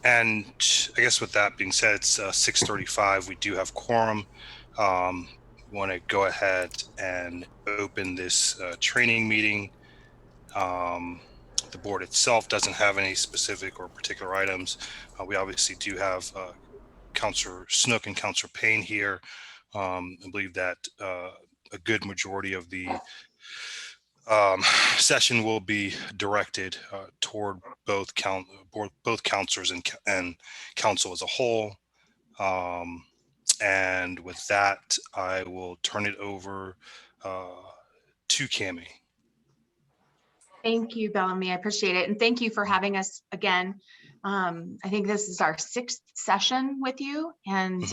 And I guess with that being said, it's 6:35. We do have quorum. Want to go ahead and open this training meeting. The board itself doesn't have any specific or particular items. We obviously do have Councilor Snook and Councilor Payne here. I believe that a good majority of the session will be directed toward both councilors and council as a whole. And with that, I will turn it over to Cami. Thank you, Bellamy. I appreciate it. And thank you for having us again. I think this is our 6th session with you, and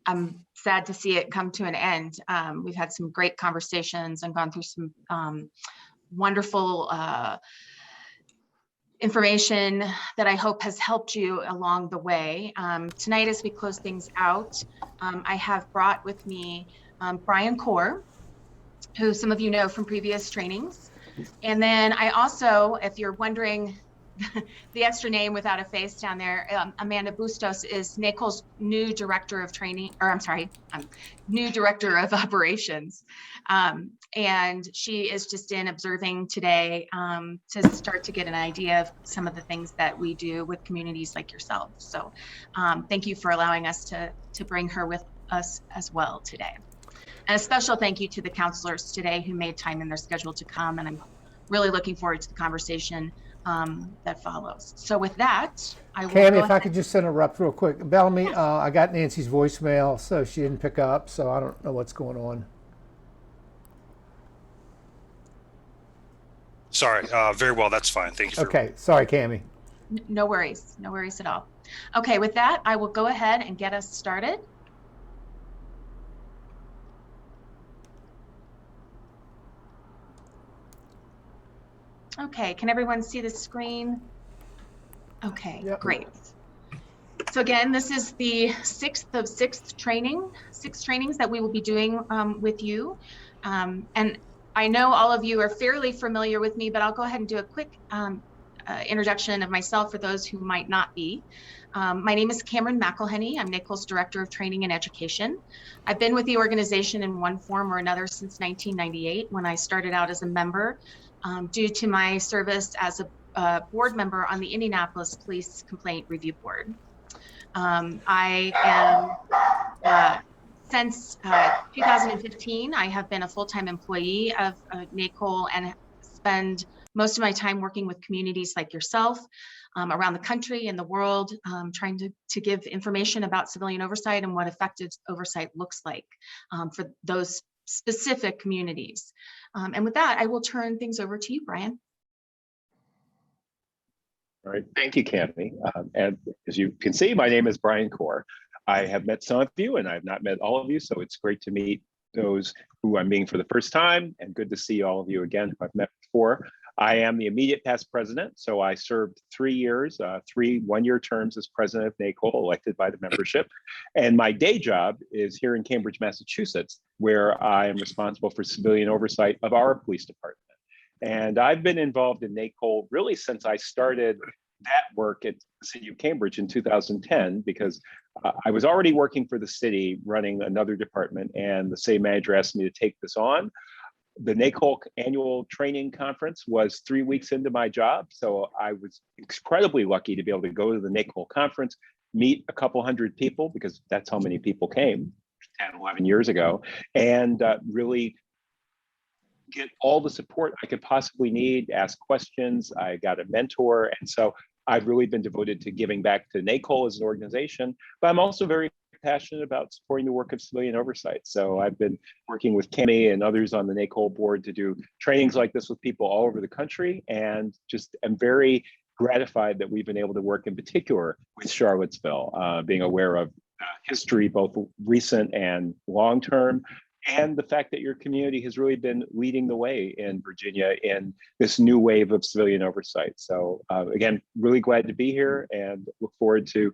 I'm sad to see it come to an end. We've had some great conversations and gone through some wonderful information that I hope has helped you along the way. Tonight, as we close things out, I have brought with me Brian Corr, who some of you know from previous trainings. And then I also, if you're wondering, the extra name without a face down there, Amanda Bustos is NACOL's new director of training, or I'm sorry, new director of operations. And she is just in observing today to start to get an idea of some of the things that we do with communities like yourself. So thank you for allowing us to bring her with us as well today. And a special thank you to the counselors today who made time in their schedule to come, and I'm really looking forward to the conversation that follows. So with that, I will Cami, if I could just interrupt real quick. Bellamy, yes. I got Nancy's voicemail, so she didn't pick up, so I don't know what's going on. Sorry, very well, that's fine. Thank you. Okay, sorry, Cami. No worries at all. Okay, with that, I will go ahead and get us started. Okay, can everyone see the screen? Okay, yep. Great. So again, this is the 6th of 6 trainings that we will be doing with you. And I know all of you are fairly familiar with me, but I'll go ahead and do a quick introduction of myself for those who might not be. My name is Cameron McElhenney. I'm NACOL's Director of Training and Education. I've been with the organization in one form or another since 1998, when I started out as a member. Due to my service as a board member on the Indianapolis Police Complaint Review Board. I am, since 2015, I have been a full-time employee of NACOL and spend most of my time working with communities like yourself around the country and the world, trying to give information about civilian oversight and what effective oversight looks like for those specific communities. And with that, I will turn things over to you, Brian. All right, thank you, Cami. And as you can see, my name is Brian Corr. I have met some of you and I've not met all of you, so it's great to meet those who I'm meeting for the first time, and good to see all of you again who I've met before. I am the immediate past president, so I served 3 years, 3 one-year terms as president of NACOL, elected by the membership. And my day job is here in Cambridge, Massachusetts, where I am responsible for civilian oversight of our police department. And I've been involved in NACOL really since I started that work at the city of Cambridge in 2010, because I was already working for the city running another department, and the city manager asked me to take this on. The NACOL annual training conference was 3 weeks into my job, so I was incredibly lucky to be able to go to the NACOL conference, meet a couple hundred people, because that's how many people came 10, 11 years ago, and really get all the support I could possibly need, ask questions. I got a mentor, and so I've really been devoted to giving back to NACOL as an organization, but I'm also very passionate about supporting the work of civilian oversight. So I've been working with Cami and others on the NACOL board to do trainings like this with people all over the country, and just am very gratified that we've been able to work in particular with Charlottesville, being aware of history, both recent and long-term, and the fact that your community has really been leading the way in Virginia in this new wave of civilian oversight. So again, really glad to be here and look forward to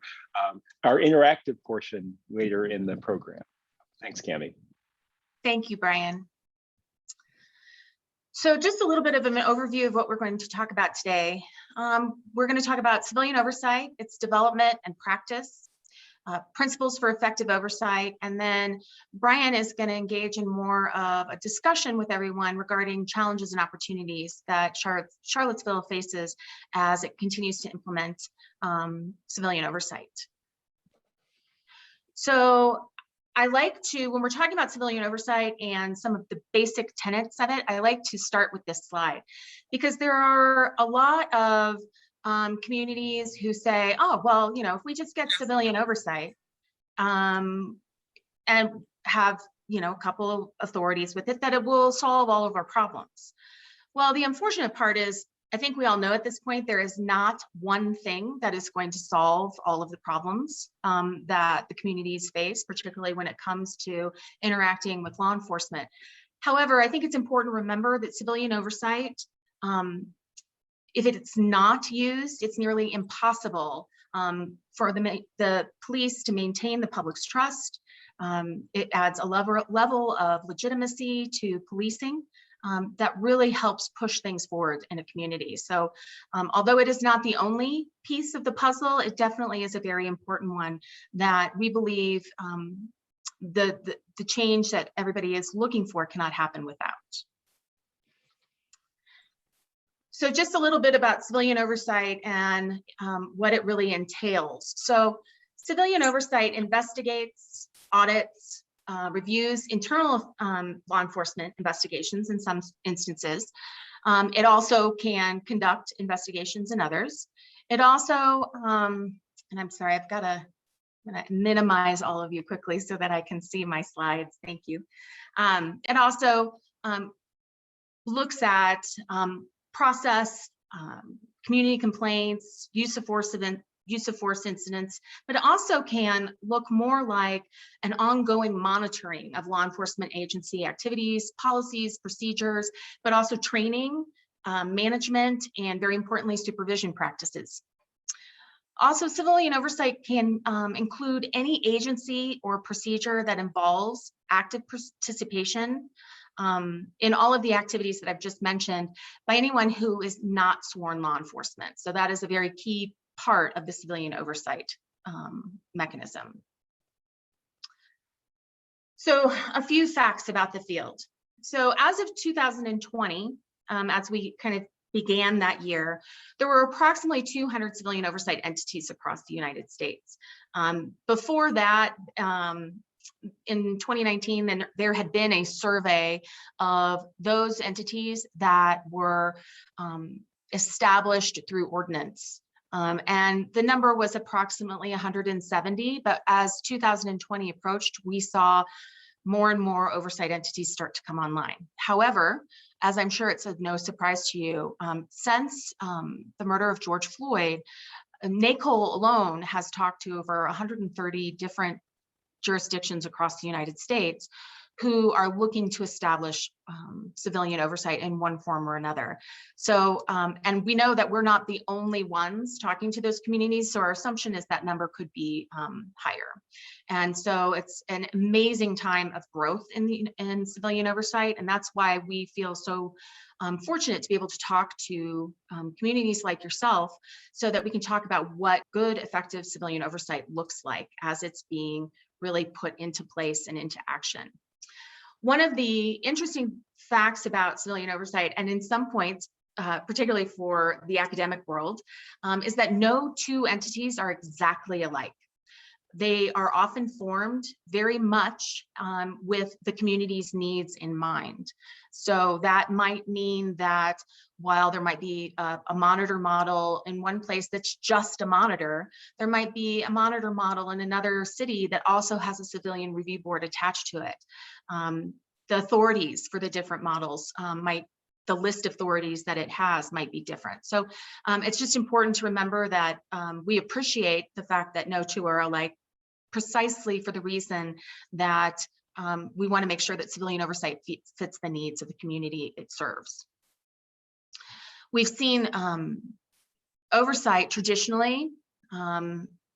our interactive portion later in the program. Thanks, Cami. Thank you, Brian. So just a little bit of an overview of what we're going to talk about today. We're going to talk about civilian oversight, its development and practice, principles for effective oversight, and then Brian is going to engage in more of a discussion with everyone regarding challenges and opportunities that Charlottesville faces as it continues to implement civilian oversight. So I like to, when we're talking about civilian oversight and some of the basic tenets of it, I like to start with this slide because there are a lot of communities who say, oh, well, you know, if we just get civilian oversight and have, you know, a couple of authorities with it, that it will solve all of our problems. Well, the unfortunate part is, I think we all know at this point, there is not one thing that is going to solve all of the problems that the communities face, particularly when it comes to interacting with law enforcement. However, I think it's important to remember that civilian oversight, if it's not used, it's nearly impossible for the police to maintain the public's trust. It adds a level of legitimacy to policing that really helps push things forward in a community. So although it is not the only piece of the puzzle, it definitely is a very important one that we believe the change that everybody is looking for cannot happen without. So just a little bit about civilian oversight and what it really entails. So civilian oversight investigates, audits, reviews internal law enforcement investigations in some instances. It also can conduct investigations in others. It also, and I'm sorry, I'm gonna minimize all of you quickly so that I can see my slides. Thank you. It also looks at process, community complaints, use of force incidents, but it also can look more like an ongoing monitoring of law enforcement agency activities, policies, procedures, but also training, management, and very importantly, supervision practices. Also, civilian oversight can include any agency or procedure that involves active participation in all of the activities that I've just mentioned by anyone who is not sworn law enforcement. So that is a very key part of the civilian oversight mechanism. So a few facts about the field. So as of 2020, as we kind of began that year, there were approximately 200 civilian oversight entities across the United States. Before that, in 2019, then there had been a survey of those entities that were established through ordinance. And the number was approximately 170, but as 2020 approached, we saw more and more oversight entities start to come online. However, as I'm sure it's of no surprise to you, since the murder of George Floyd, NACOL alone has talked to over 130 different jurisdictions across the United States who are looking to establish civilian oversight in one form or another. So, and we know that we're not the only ones talking to those communities, so our assumption is that number could be higher. And so it's an amazing time of growth in civilian oversight, and that's why we feel so fortunate to be able to talk to communities like yourself so that we can talk about what good, effective civilian oversight looks like as it's being really put into place and into action. One of the interesting facts about civilian oversight, and in some points, particularly for the academic world, is that no two entities are exactly alike. They are often formed very much with the community's needs in mind. So that might mean that while there might be a monitor model in one place that's just a monitor, there might be a monitor model in another city that also has a civilian review board attached to it. The authorities for the different models the list of authorities that it has might be different. So it's just important to remember that we appreciate the fact that no two are alike, precisely for the reason that we want to make sure that civilian oversight fits the needs of the community it serves. We've seen oversight traditionally,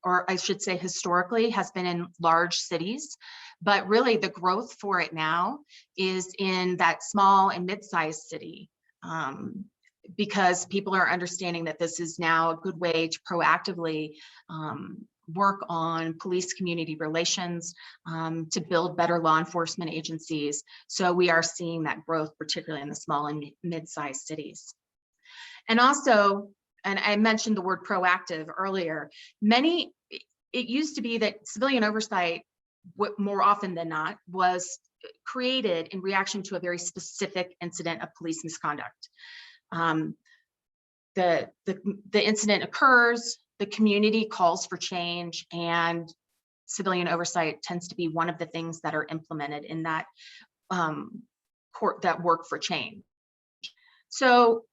or I should say historically, has been in large cities, but really the growth for it now is in that small and mid-sized city because people are understanding that this is now a good way to proactively work on police community relations, to build better law enforcement agencies. So we are seeing that growth, particularly in the small and mid-sized cities. And also, and I mentioned the word proactive earlier, it used to be that civilian oversight, more often than not, was created in reaction to a very specific incident of police misconduct. The incident occurs, the community calls for change, and civilian oversight tends to be one of the things that are implemented in that that work for change. So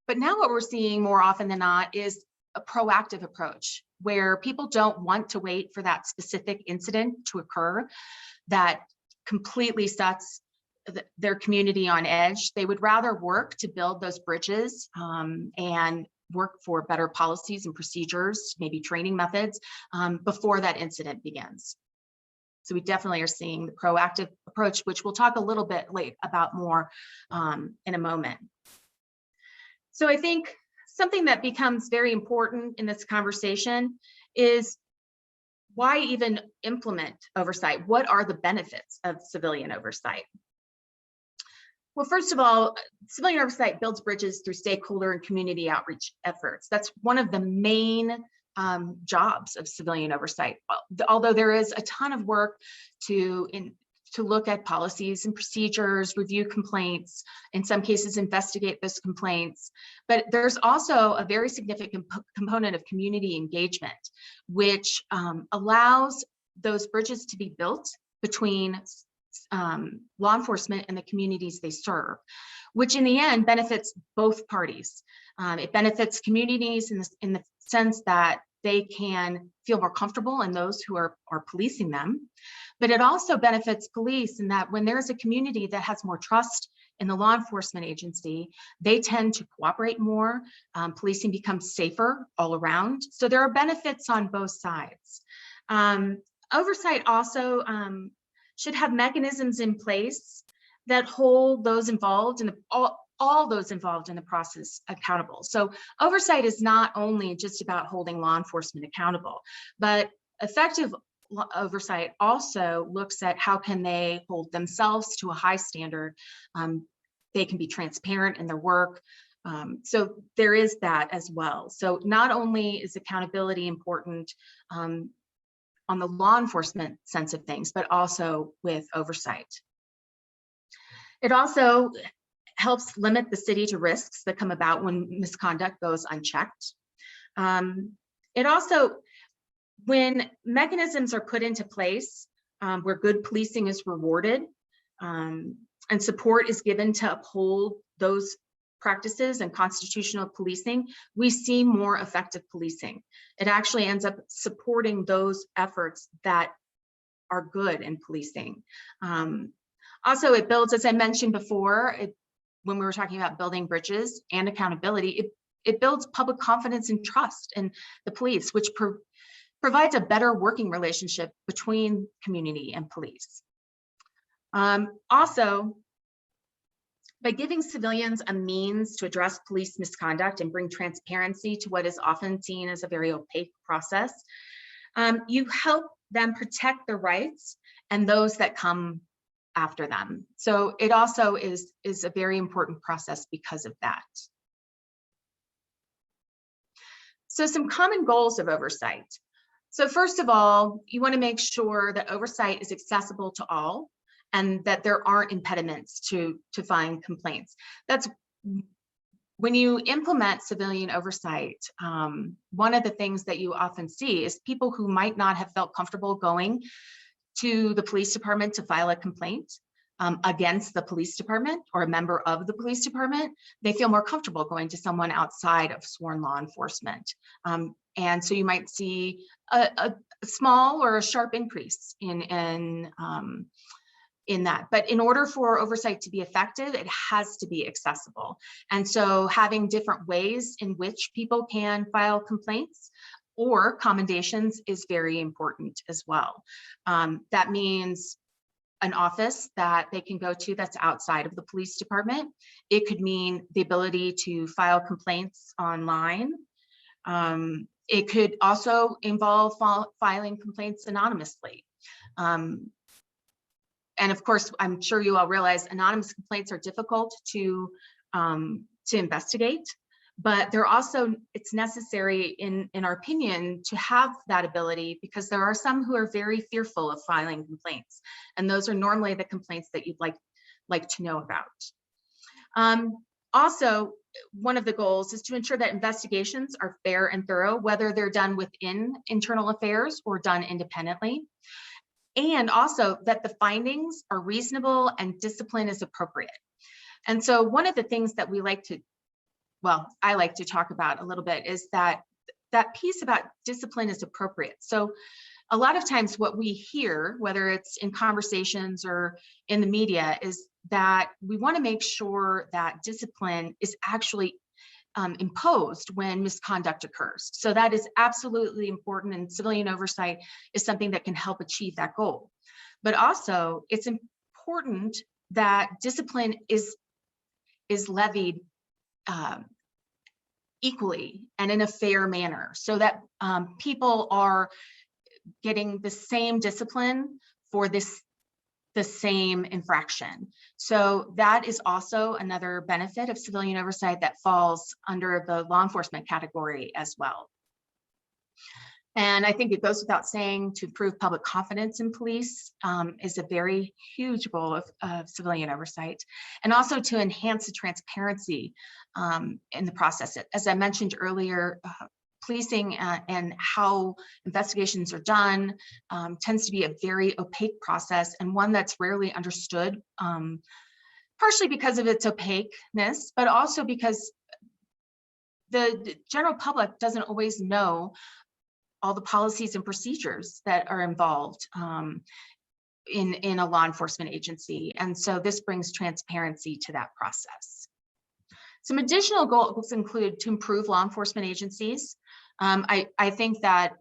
but now what we're seeing more often than not is a proactive approach where people don't want to wait for that specific incident to occur that completely sets their community on edge. They would rather work to build those bridges and work for better policies and procedures, maybe training methods, before that incident begins. So we definitely are seeing the proactive approach, which we'll talk a little bit about more in a moment. So I think something that becomes very important in this conversation is why even implement oversight? What are the benefits of civilian oversight? Well, first of all, civilian oversight builds bridges through stakeholder and community outreach efforts. That's one of the main jobs of civilian oversight. Although there is a ton of work to look at policies and procedures, review complaints, in some cases investigate those complaints. But there's also a very significant component of community engagement, which allows those bridges to be built between law enforcement and the communities they serve, which in the end benefits both parties. It benefits communities in the sense that they can feel more comfortable in those who are policing them. But it also benefits police in that when there's a community that has more trust in the law enforcement agency, they tend to cooperate more. Policing becomes safer all around. So there are benefits on both sides. Oversight also should have mechanisms in place that hold those involved in all those involved in the process accountable. So oversight is not only just about holding law enforcement accountable, but effective oversight also looks at how can they hold themselves to a high standard. They can be transparent in their work. So there is that as well. So not only is accountability important on the law enforcement sense of things, but also with oversight. It also helps limit the city to risks that come about when misconduct goes unchecked. It also, when mechanisms are put into place where good policing is rewarded and support is given to uphold those practices and constitutional policing, we see more effective policing. It actually ends up supporting those efforts that are good in policing. Also, it builds, as I mentioned before, when we were talking about building bridges and accountability, it builds public confidence and trust in the police, which provides a better working relationship between community and police. Also, by giving civilians a means to address police misconduct and bring transparency to what is often seen as a very opaque process, you help them protect their rights and those that come after them. So it also is a very important process because of that. So some common goals of oversight. So first of all, you want to make sure that oversight is accessible to all and that there aren't impediments to filing complaints. That's when you implement civilian oversight, one of the things that you often see is people who might not have felt comfortable going to the police department to file a complaint against the police department or a member of the police department, they feel more comfortable going to someone outside of sworn law enforcement. And so you might see a small or a sharp increase in that. But in order for oversight to be effective, it has to be accessible. And so having different ways in which people can file complaints or commendations is very important as well. That means an office that they can go to that's outside of the police department. It could mean the ability to file complaints online. It could also involve filing complaints anonymously. And of course, I'm sure you all realize anonymous complaints are difficult to investigate, but they're also, it's necessary in our opinion to have that ability, because there are some who are very fearful of filing complaints. And those are normally the complaints that you'd like to know about. Also, one of the goals is to ensure that investigations are fair and thorough, whether they're done within internal affairs or done independently. And also that the findings are reasonable and discipline is appropriate. And so one of the things that we like to, well, I like to talk about a little bit is that piece about discipline is appropriate. So a lot of times what we hear, whether it's in conversations or in the media, is that we want to make sure that discipline is actually imposed when misconduct occurs. So that is absolutely important, and civilian oversight is something that can help achieve that goal. But also it's important that discipline is levied equally and in a fair manner, so that people are getting the same discipline for the same infraction. So that is also another benefit of civilian oversight that falls under the law enforcement category as well. And I think it goes without saying, to improve public confidence in police is a very huge goal of civilian oversight, and also to enhance the transparency in the process. As I mentioned earlier, policing and how investigations are done tends to be a very opaque process, and one that's rarely understood, partially because of its opaqueness, but also because the general public doesn't always know all the policies and procedures that are involved in a law enforcement agency. And so this brings transparency to that process. Some additional goals include to improve law enforcement agencies. I think that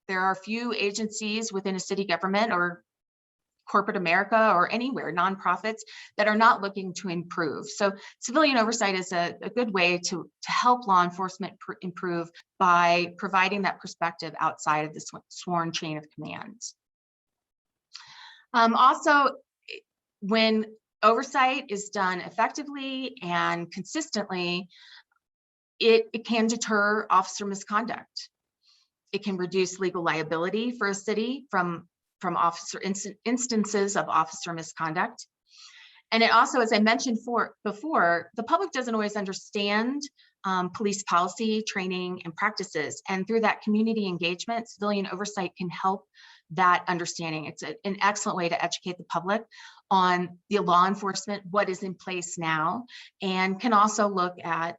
there are few agencies within a city government or corporate America or anywhere, nonprofits, that are not looking to improve. So civilian oversight is a good way to help law enforcement improve by providing that perspective outside of the sworn chain of command. Also, when oversight is done effectively and consistently, it can deter officer misconduct. It can reduce legal liability for a city from instances of officer misconduct. And it also, as I mentioned before, the public doesn't always understand police policy, training, and practices. And through that community engagement, civilian oversight can help that understanding. It's an excellent way to educate the public on the law enforcement, what is in place now, and can also look at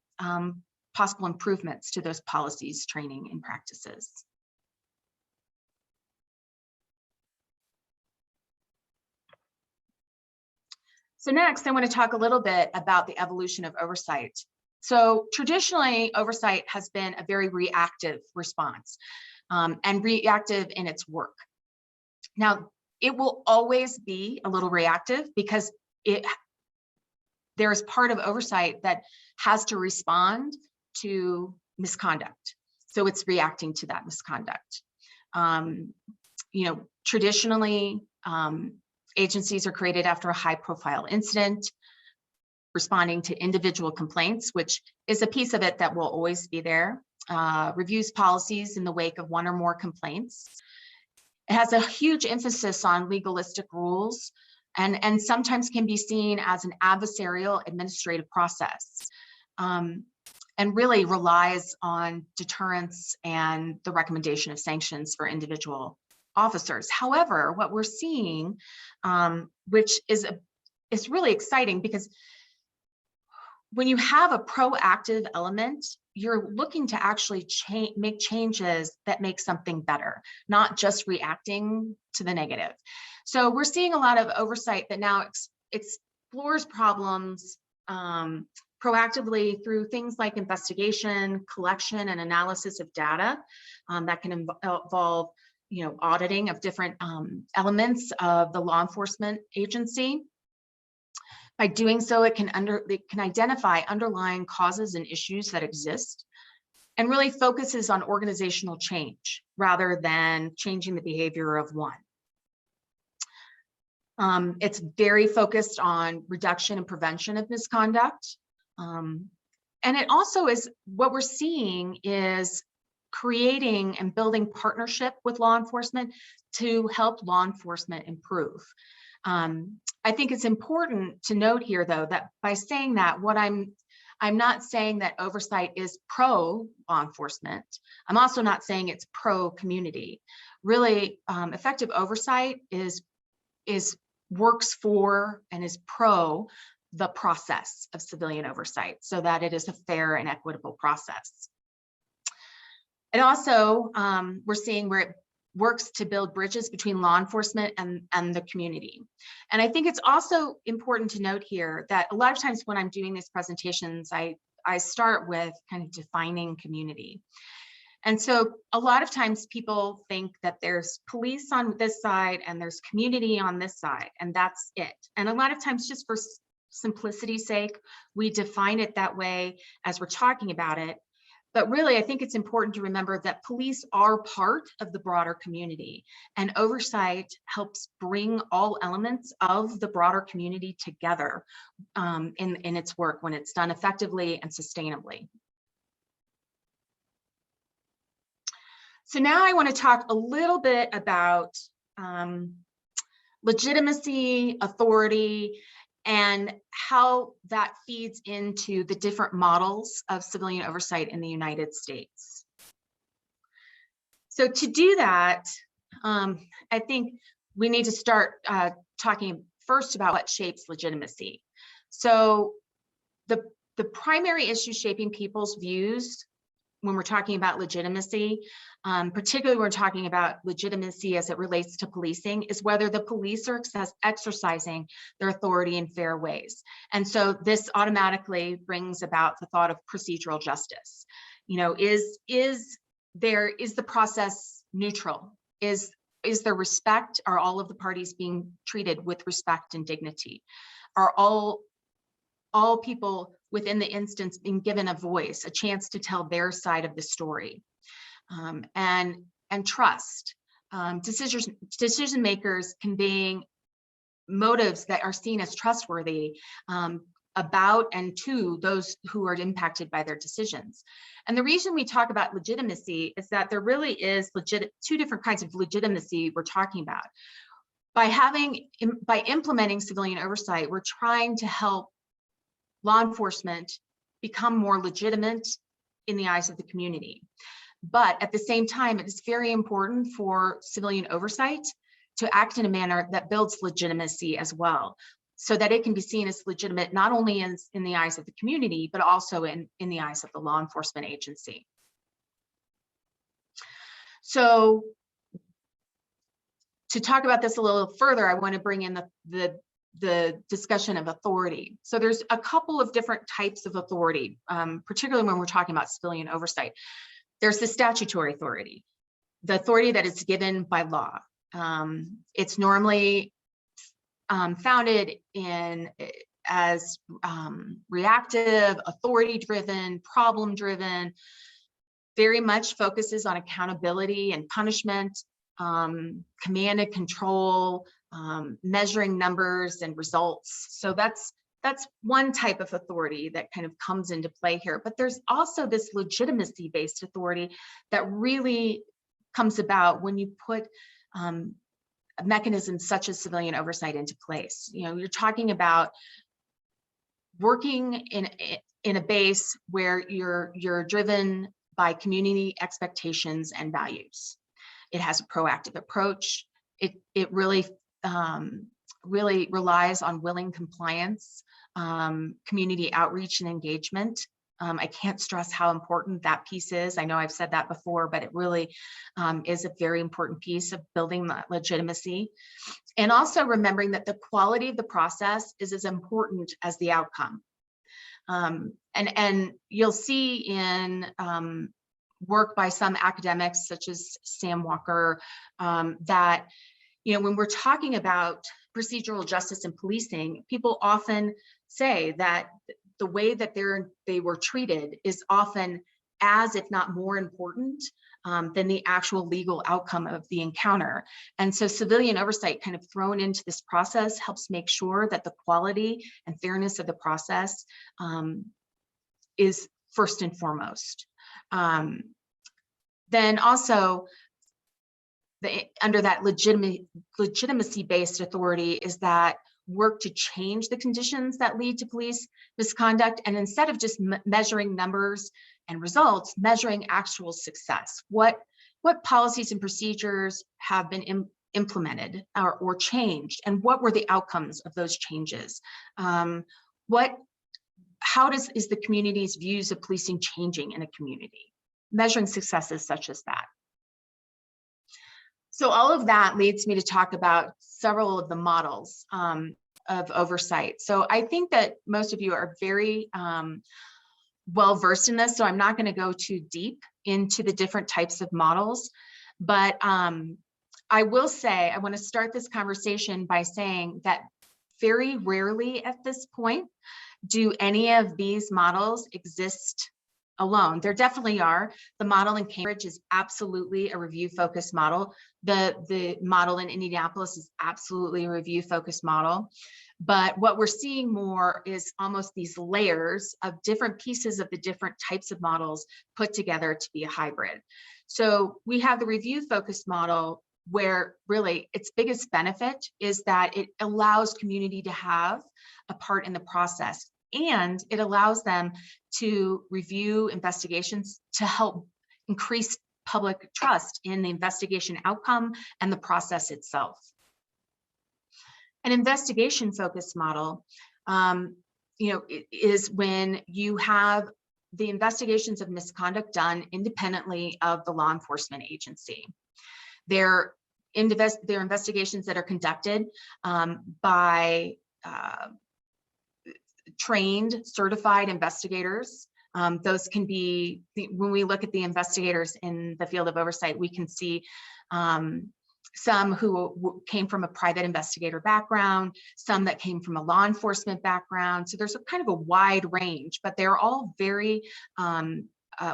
possible improvements to those policies, training, and practices. So next, I want to talk a little bit about the evolution of oversight. So traditionally, oversight has been a very reactive response and reactive in its work. Now, it will always be a little reactive because there is part of oversight that has to respond to misconduct. So it's reacting to that misconduct. Traditionally, agencies are created after a high-profile incident, responding to individual complaints, which is a piece of it that will always be there. Reviews policies in the wake of one or more complaints. It has a huge emphasis on legalistic rules and sometimes can be seen as an adversarial administrative process, and really relies on deterrence and the recommendation of sanctions for individual officers. However, what we're seeing, which is really exciting, because when you have a proactive element, you're looking to actually make changes that make something better, not just reacting to the negative. So we're seeing a lot of oversight that now explores problems proactively through things like investigation, collection, and analysis of data that can involve auditing of different elements of the law enforcement agency. By doing so, it can identify underlying causes and issues that exist, and really focuses on organizational change rather than changing the behavior of one. It's very focused on reduction and prevention of misconduct. And it also is, what we're seeing is creating and building partnership with law enforcement to help law enforcement improve. I think it's important to note here, though, that by saying that, I'm not saying that Oversight is pro law enforcement. I'm also not saying it's pro community. Really, effective oversight works for and is pro the process of civilian oversight, so that it is a fair and equitable process. And also, we're seeing where it works to build bridges between law enforcement and the community. And I think it's also important to note here that a lot of times when I'm doing these presentations, I start with kind of defining community. And so a lot of times people think that there's police on this side and there's community on this side, and that's it. And a lot of times, just for simplicity's sake, we define it that way as we're talking about it. But really, I think it's important to remember that police are part of the broader community, and oversight helps bring all elements of the broader community together in its work when it's done effectively and sustainably. So now I want to talk a little bit about legitimacy, authority, and how that feeds into the different models of civilian oversight in the United States. So to do that, I think we need to start talking first about what shapes legitimacy. So the primary issue shaping people's views when we're talking about legitimacy, particularly when we're talking about legitimacy as it relates to policing, is whether the police are exercising their authority in fair ways. And so this automatically brings about the thought of procedural justice. Is the process neutral? Is there respect? Are all of the parties being treated with respect and dignity? Are all people within the instance being given a voice, a chance to tell their side of the story? And trust, decision makers conveying motives that are seen as trustworthy about and to those who are impacted by their decisions. And the reason we talk about legitimacy is that there really is two different kinds of legitimacy we're talking about. By implementing civilian oversight, we're trying to help law enforcement become more legitimate in the eyes of the community. But at the same time, it is very important for civilian oversight to act in a manner that builds legitimacy as well, so that it can be seen as legitimate, not only in the eyes of the community, but also in the eyes of the law enforcement agency. So to talk about this a little further, I want to bring in the discussion of authority. So there's a couple of different types of authority, particularly when we're talking about civilian oversight. There's the statutory authority, the authority that is given by law. It's normally founded as reactive, authority-driven, problem-driven, very much focuses on accountability and punishment, command and control, measuring numbers and results. So that's one type of authority that kind of comes into play here. But there's also this legitimacy-based authority that really comes about when you put mechanisms such as civilian oversight into place. You're talking about working in a base where you're driven by community expectations and values. It has a proactive approach. It really relies on willing compliance, community outreach and engagement. I can't stress how important that piece is. I know I've said that before, but it really is a very important piece of building that legitimacy. And also remembering that the quality of the process is as important as the outcome. And you'll see in work by some academics, such as Sam Walker, that, you know, when we're talking about procedural justice and policing, people often say that the way that they were treated is often as, if not more important than the actual legal outcome of the encounter. And so civilian oversight kind of thrown into this process helps make sure that the quality and fairness of the process is first and foremost. Then also, under that legitimacy-based authority is that work to change the conditions that lead to police misconduct, and instead of just measuring numbers and results, measuring actual success. What policies and procedures have been implemented or changed, and what were the outcomes of those changes? How is the community's views of policing changing in a community? Measuring successes such as that. So all of that leads me to talk about several of the models of oversight. So I think that most of you are very well versed in this, so I'm not going to go too deep into the different types of models, but I will say, I want to start this conversation by saying that very rarely at this point do any of these models exist alone. There definitely are. The model in Cambridge is absolutely a review-focused model. The model in Indianapolis is absolutely a review-focused model. But what we're seeing more is almost these layers of different pieces of the different types of models put together to be a hybrid. So we have the review-focused model, where really its biggest benefit is that it allows community to have a part in the process, and it allows them to review investigations to help increase public trust in the investigation outcome and the process itself. An investigation-focused model, is when you have the investigations of misconduct done independently of the law enforcement agency. They're investigations that are conducted by trained, certified investigators. Those can be, when we look at the investigators in the field of oversight, we can see some who came from a private investigator background, some that came from a law enforcement background. So there's a kind of a wide range, but they're all very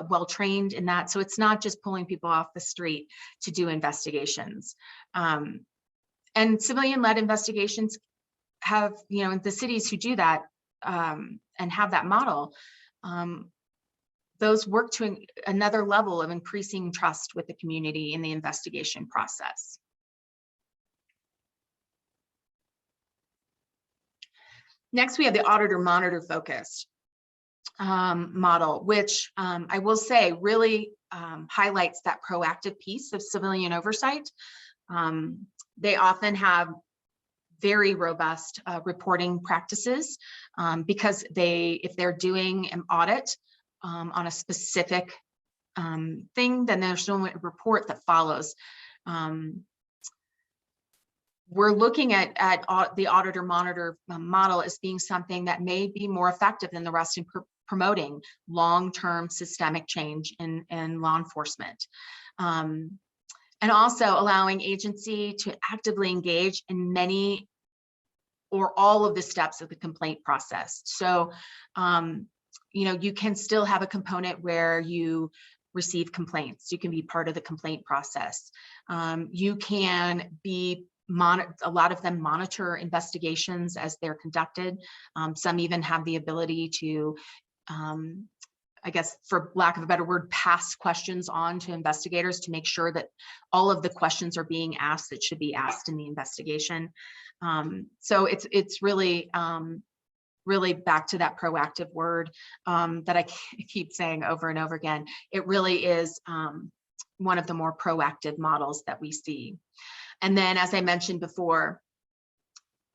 well trained in that. So it's not just pulling people off the street to do investigations. And civilian-led investigations have, the cities who do that and have that model, those work to another level of increasing trust with the community in the investigation process. Next, we have the auditor-monitor focused model, which I will say really highlights that proactive piece of civilian oversight. They often have very robust reporting practices because if they're doing an audit on a specific thing, then there's no report that follows. We're looking at the auditor-monitor model as being something that may be more effective than the rest in promoting long-term systemic change in law enforcement. And also allowing agency to actively engage in many or all of the steps of the complaint process. So, you can still have a component where you receive complaints. You can be part of the complaint process. You can be a lot of them monitor investigations as they're conducted. Some even have the ability to, I guess, for lack of a better word, pass questions on to investigators to make sure that all of the questions are being asked that should be asked in the investigation. So it's really, really back to that proactive word that I keep saying over and over again. It really is one of the more proactive models that we see. And then, as I mentioned before,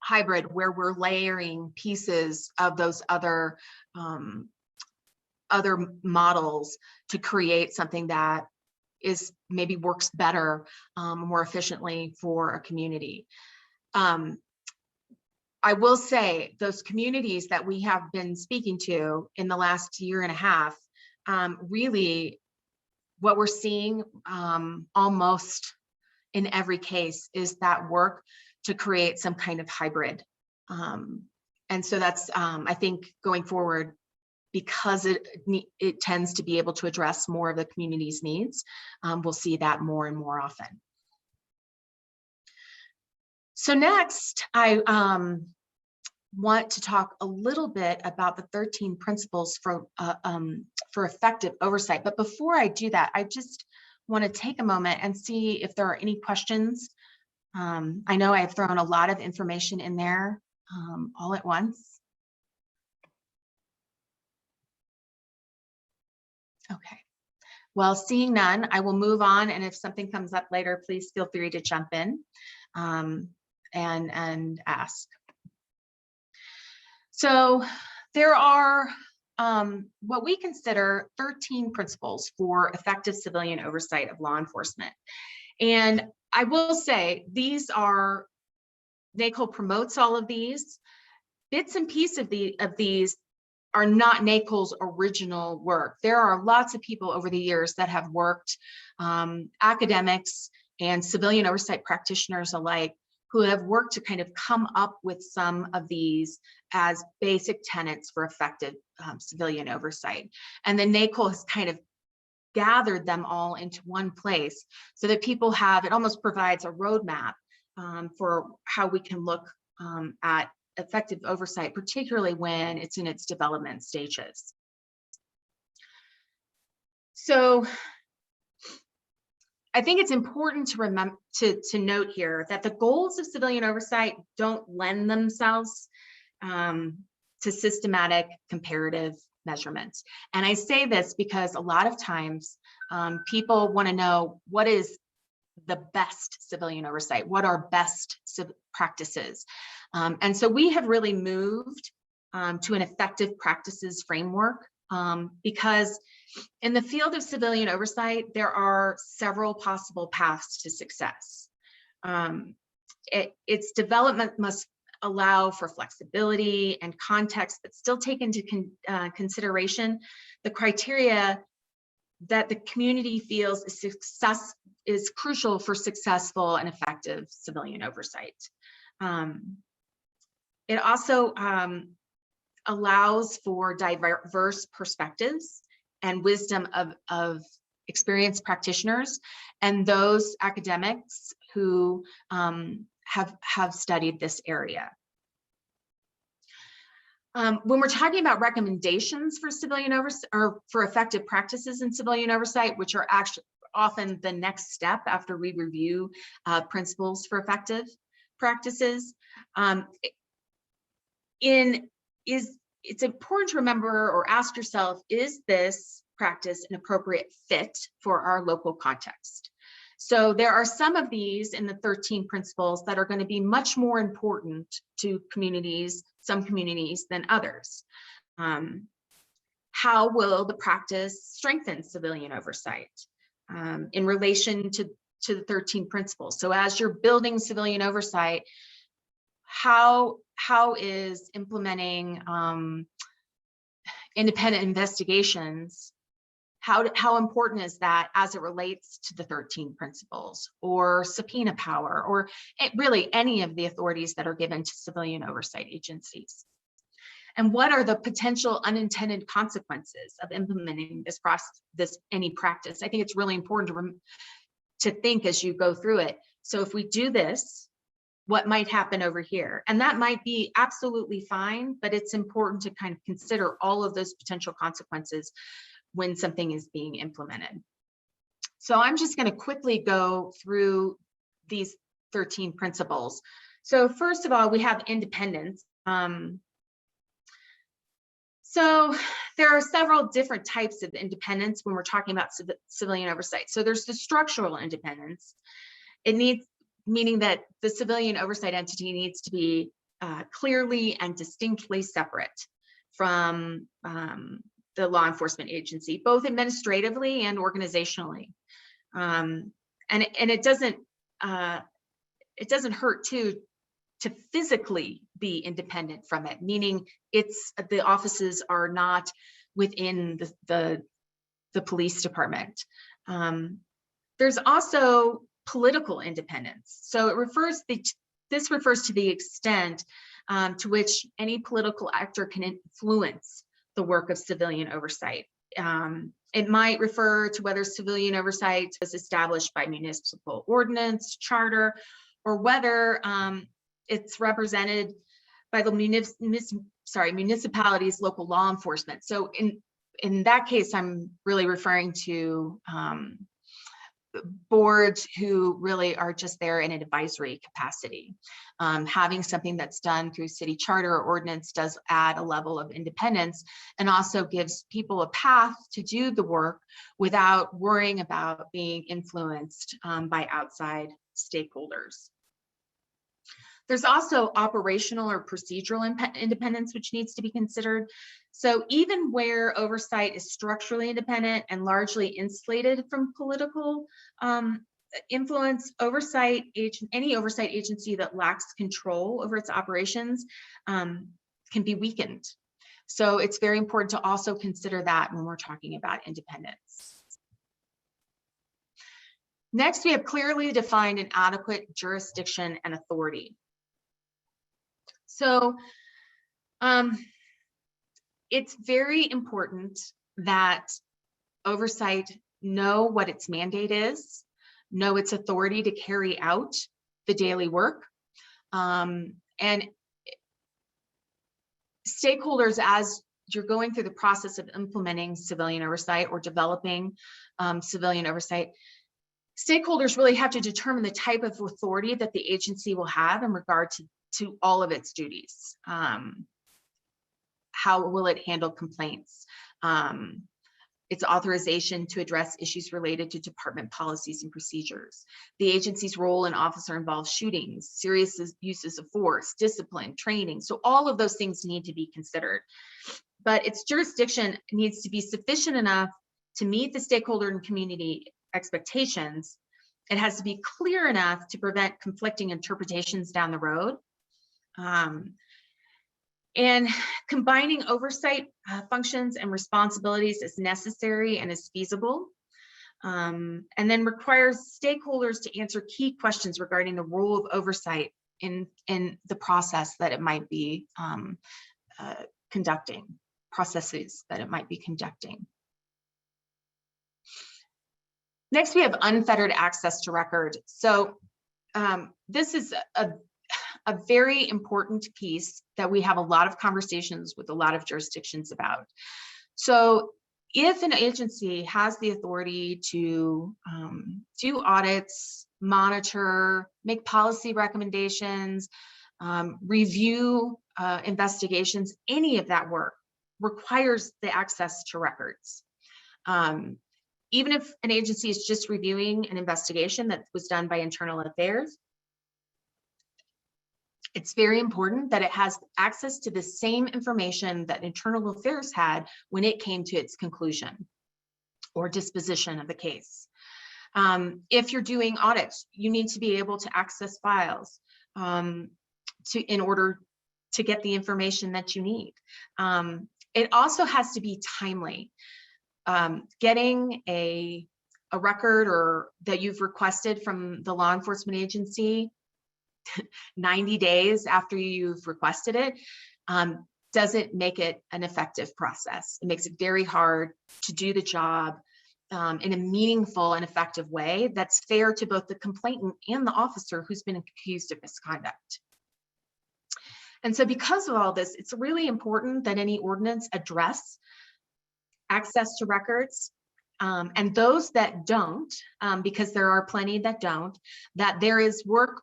hybrid, where we're layering pieces of those other models to create something that maybe works better, more efficiently for a community. I will say those communities that we have been speaking to in the last year and a half, really, what we're seeing almost in every case is that work to create some kind of hybrid. And so that's, I think, going forward, because it tends to be able to address more of the community's needs, we'll see that more and more often. So next, I want to talk a little bit about the 13 principles for effective oversight. But before I do that, I just want to take a moment and see if there are any questions. I know I've thrown a lot of information in there all at once. Okay. Well, seeing none, I will move on. And if something comes up later, please feel free to jump in and ask. So there are what we consider 13 principles for effective civilian oversight of law enforcement. And I will say these are, NACOL promotes all of these. Bits and pieces of these are not NACOL's original work. There are lots of people over the years that have worked, academics and civilian oversight practitioners alike, who have worked to kind of come up with some of these as basic tenets for effective civilian oversight. And then NACOL has kind of gathered them all into one place so that people have, it almost provides a roadmap for how we can look at effective oversight, particularly when it's in its development stages. So I think it's important to remember to note here that the goals of civilian oversight don't lend themselves to systematic comparative measurements. And I say this because a lot of times people want to know what is the best civilian oversight, what are best practices. And so we have really moved to an effective practices framework because in the field of civilian oversight, there are several possible paths to success. Its development must allow for flexibility and context, but still take into consideration the criteria that the community feels is crucial for successful and effective civilian oversight. It also allows for diverse perspectives and wisdom of experienced practitioners and those academics who have studied this area. When we're talking about recommendations for civilian oversight or for effective practices in civilian oversight, which are actually often the next step after we review principles for effective practices, it's important to remember or ask yourself, is this practice an appropriate fit for our local context? So there are some of these in the 13 principles that are going to be much more important to communities, some communities than others. How will the practice strengthen civilian oversight in relation to the 13 principles? So as you're building civilian oversight, how is implementing independent investigations, how important is that as it relates to the 13 principles or subpoena power or really any of the authorities that are given to civilian oversight agencies? And what are the potential unintended consequences of implementing this process, any practice? I think it's really important to think as you go through it. So if we do this, what might happen over here? And that might be absolutely fine, but it's important to kind of consider all of those potential consequences when something is being implemented. So I'm just going to quickly go through these 13 principles. So first of all, we have independence. So there are several different types of independence when we're talking about civilian oversight. So there's the structural independence. It needs, meaning that the civilian oversight entity needs to be clearly and distinctly separate from the law enforcement agency, both administratively and organizationally. And it doesn't hurt to physically be independent from it, meaning the offices are not within the police department. There's also political independence. So this refers to the extent to which any political actor can influence the work of civilian oversight. It might refer to whether civilian oversight was established by municipal ordinance, charter, or whether it's represented by the municipality's local law enforcement. So in that case, I'm really referring to boards who really are just there in an advisory capacity. Having something that's done through city charter or ordinance does add a level of independence and also gives people a path to do the work without worrying about being influenced by outside stakeholders. There's also operational or procedural independence, which needs to be considered. So even where oversight is structurally independent and largely insulated from political influence, any oversight agency that lacks control over its operations can be weakened. So it's very important to also consider that when we're talking about independence. Next, we have clearly defined and adequate jurisdiction and authority. So it's very important that oversight know what its mandate is, know its authority to carry out the daily work, and stakeholders, as you're going through the process of implementing civilian oversight or developing civilian oversight, stakeholders really have to determine the type of authority that the agency will have in regard to all of its duties. How will it handle complaints? Its authorization to address issues related to department policies and procedures, the agency's role in officer-involved shootings, serious uses of force, discipline, training. So all of those things need to be considered. But its jurisdiction needs to be sufficient enough to meet the stakeholder and community expectations. It has to be clear enough to prevent conflicting interpretations down the road. And combining oversight functions and responsibilities is necessary and is feasible, and then requires stakeholders to answer key questions regarding the role of oversight in the process that it might be conducting, processes that it might be conducting. Next, we have unfettered access to record. So this is a very important piece that we have a lot of conversations with a lot of jurisdictions about. So if an agency has the authority to do audits, monitor, make policy recommendations, review investigations, any of that work requires the access to records. Even if an agency is just reviewing an investigation that was done by internal affairs, it's very important that it has access to the same information that internal affairs had when it came to its conclusion or disposition of the case. If you're doing audits, you need to be able to access files in order to get the information that you need. It also has to be timely. Getting a record or that you've requested from the law enforcement agency 90 days after you've requested it doesn't make it an effective process. It makes it very hard to do the job in a meaningful and effective way that's fair to both the complainant and the officer who's been accused of misconduct. And so because of all this, it's really important that any ordinance address access to records, and those that don't, because there are plenty that don't, that there is work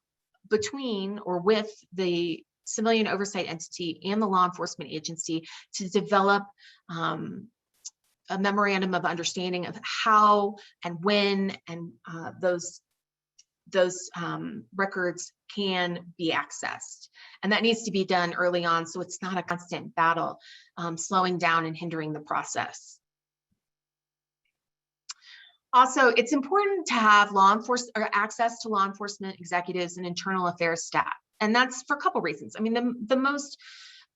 between or with the civilian oversight entity and the law enforcement agency to develop a memorandum of understanding of how and when and those records can be accessed. And that needs to be done early on so it's not a constant battle, slowing down and hindering the process. Also, it's important to have access to law enforcement executives and internal affairs staff. And that's for a couple reasons. I mean, the most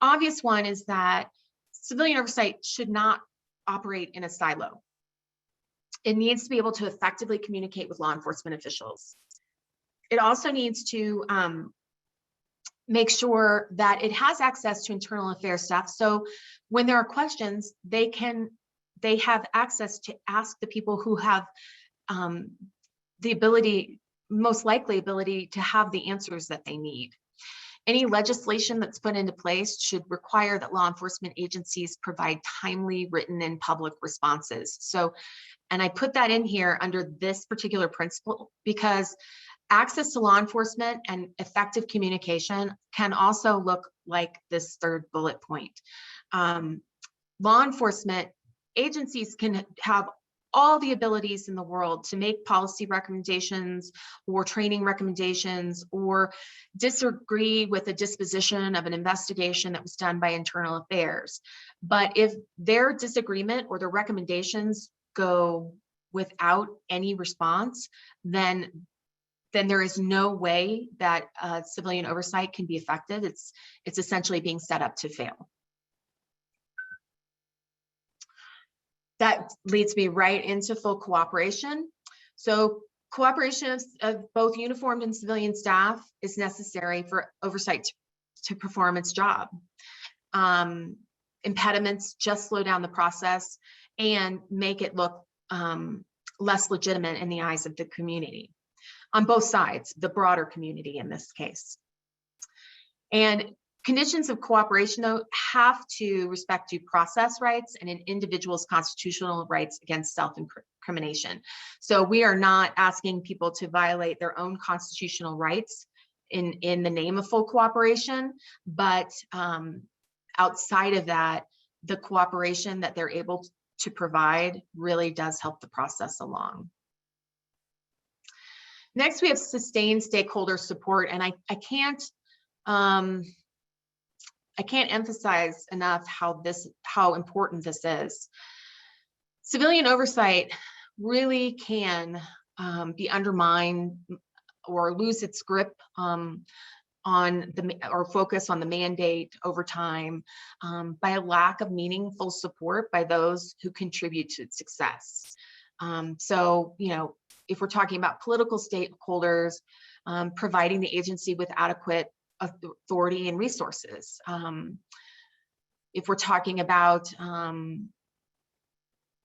obvious one is that civilian oversight should not operate in a silo. It needs to be able to effectively communicate with law enforcement officials. It also needs to make sure that it has access to internal affairs staff. So when there are questions, they have access to ask the people who have the ability, most likely ability to have the answers that they need. Any legislation that's put into place should require that law enforcement agencies provide timely written and public responses. So, and I put that in here under this particular principle because access to law enforcement and effective communication can also look like this third bullet point. Law enforcement agencies can have all the abilities in the world to make policy recommendations or training recommendations or disagree with the disposition of an investigation that was done by internal affairs. But if their disagreement or their recommendations go without any response, then there is no way that civilian oversight can be effective. It's essentially being set up to fail. That leads me right into full cooperation. So cooperation of both uniformed and civilian staff is necessary for oversight to perform its job. Impediments just slow down the process and make it look less legitimate in the eyes of the community. On both sides, the broader community in this case. And conditions of cooperation, though, have to respect due process rights and an individual's constitutional rights against self-incrimination. So we are not asking people to violate their own constitutional rights in the name of full cooperation, but outside of that, the cooperation that they're able to provide really does help the process along. Next, we have sustained stakeholder support, and I can't emphasize enough how important this is. Civilian oversight really can be undermined or lose its grip or focus on the mandate over time by a lack of meaningful support by those who contribute to its success. So, you know, if we're talking about political stakeholders, providing the agency with adequate authority and resources. If we're talking about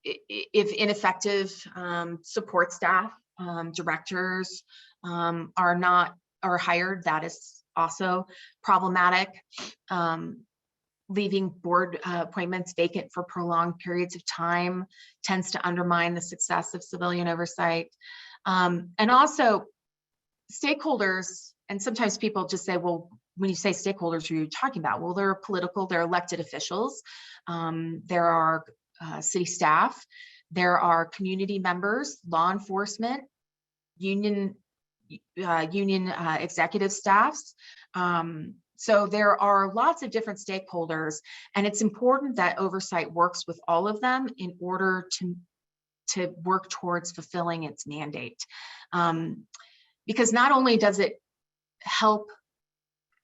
if ineffective support staff, directors are hired, that is also problematic. Leaving board appointments vacant for prolonged periods of time tends to undermine the success of civilian oversight. And also stakeholders, and sometimes people just say, well, when you say stakeholders, who are you talking about? Well, they're elected officials. There are city staff. There are community members, law enforcement, union executive staffs. So there are lots of different stakeholders, and it's important that oversight works with all of them in order to work towards fulfilling its mandate. Because not only does it help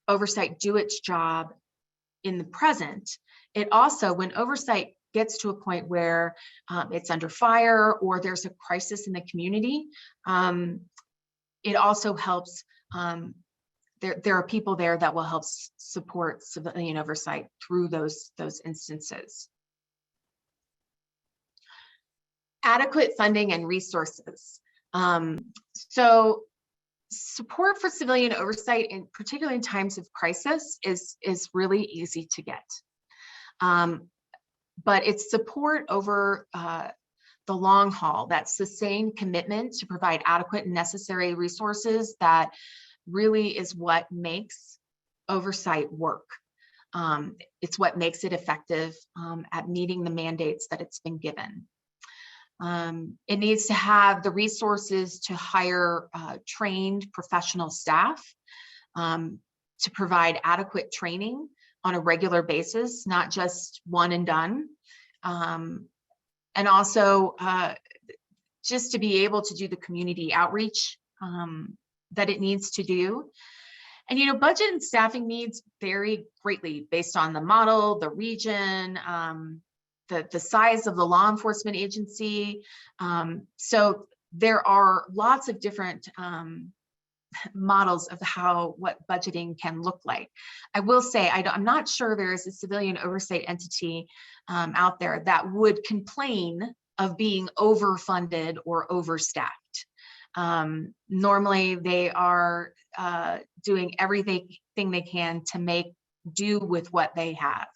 oversight do its job in the present, it also, when oversight gets to a point where it's under fire or there's a crisis in the community, it also helps. There are people there that will help support civilian oversight through those instances. Adequate funding and resources. So support for civilian oversight, particularly in times of crisis, is really easy to get. But it's support over the long haul, that sustained commitment to provide adequate and necessary resources that really is what makes oversight work. It's what makes it effective at meeting the mandates that it's been given. It needs to have the resources to hire trained professional staff, to provide adequate training on a regular basis, not just one and done. And also just to be able to do the community outreach that it needs to do. And, you know, budget and staffing needs vary greatly based on the model, the region, the size of the law enforcement agency. So there are lots of different models of what budgeting can look like. I will say, I'm not sure there is a civilian oversight entity out there that would complain of being overfunded or overstaffed. Normally they are doing everything they can to make do with what they have.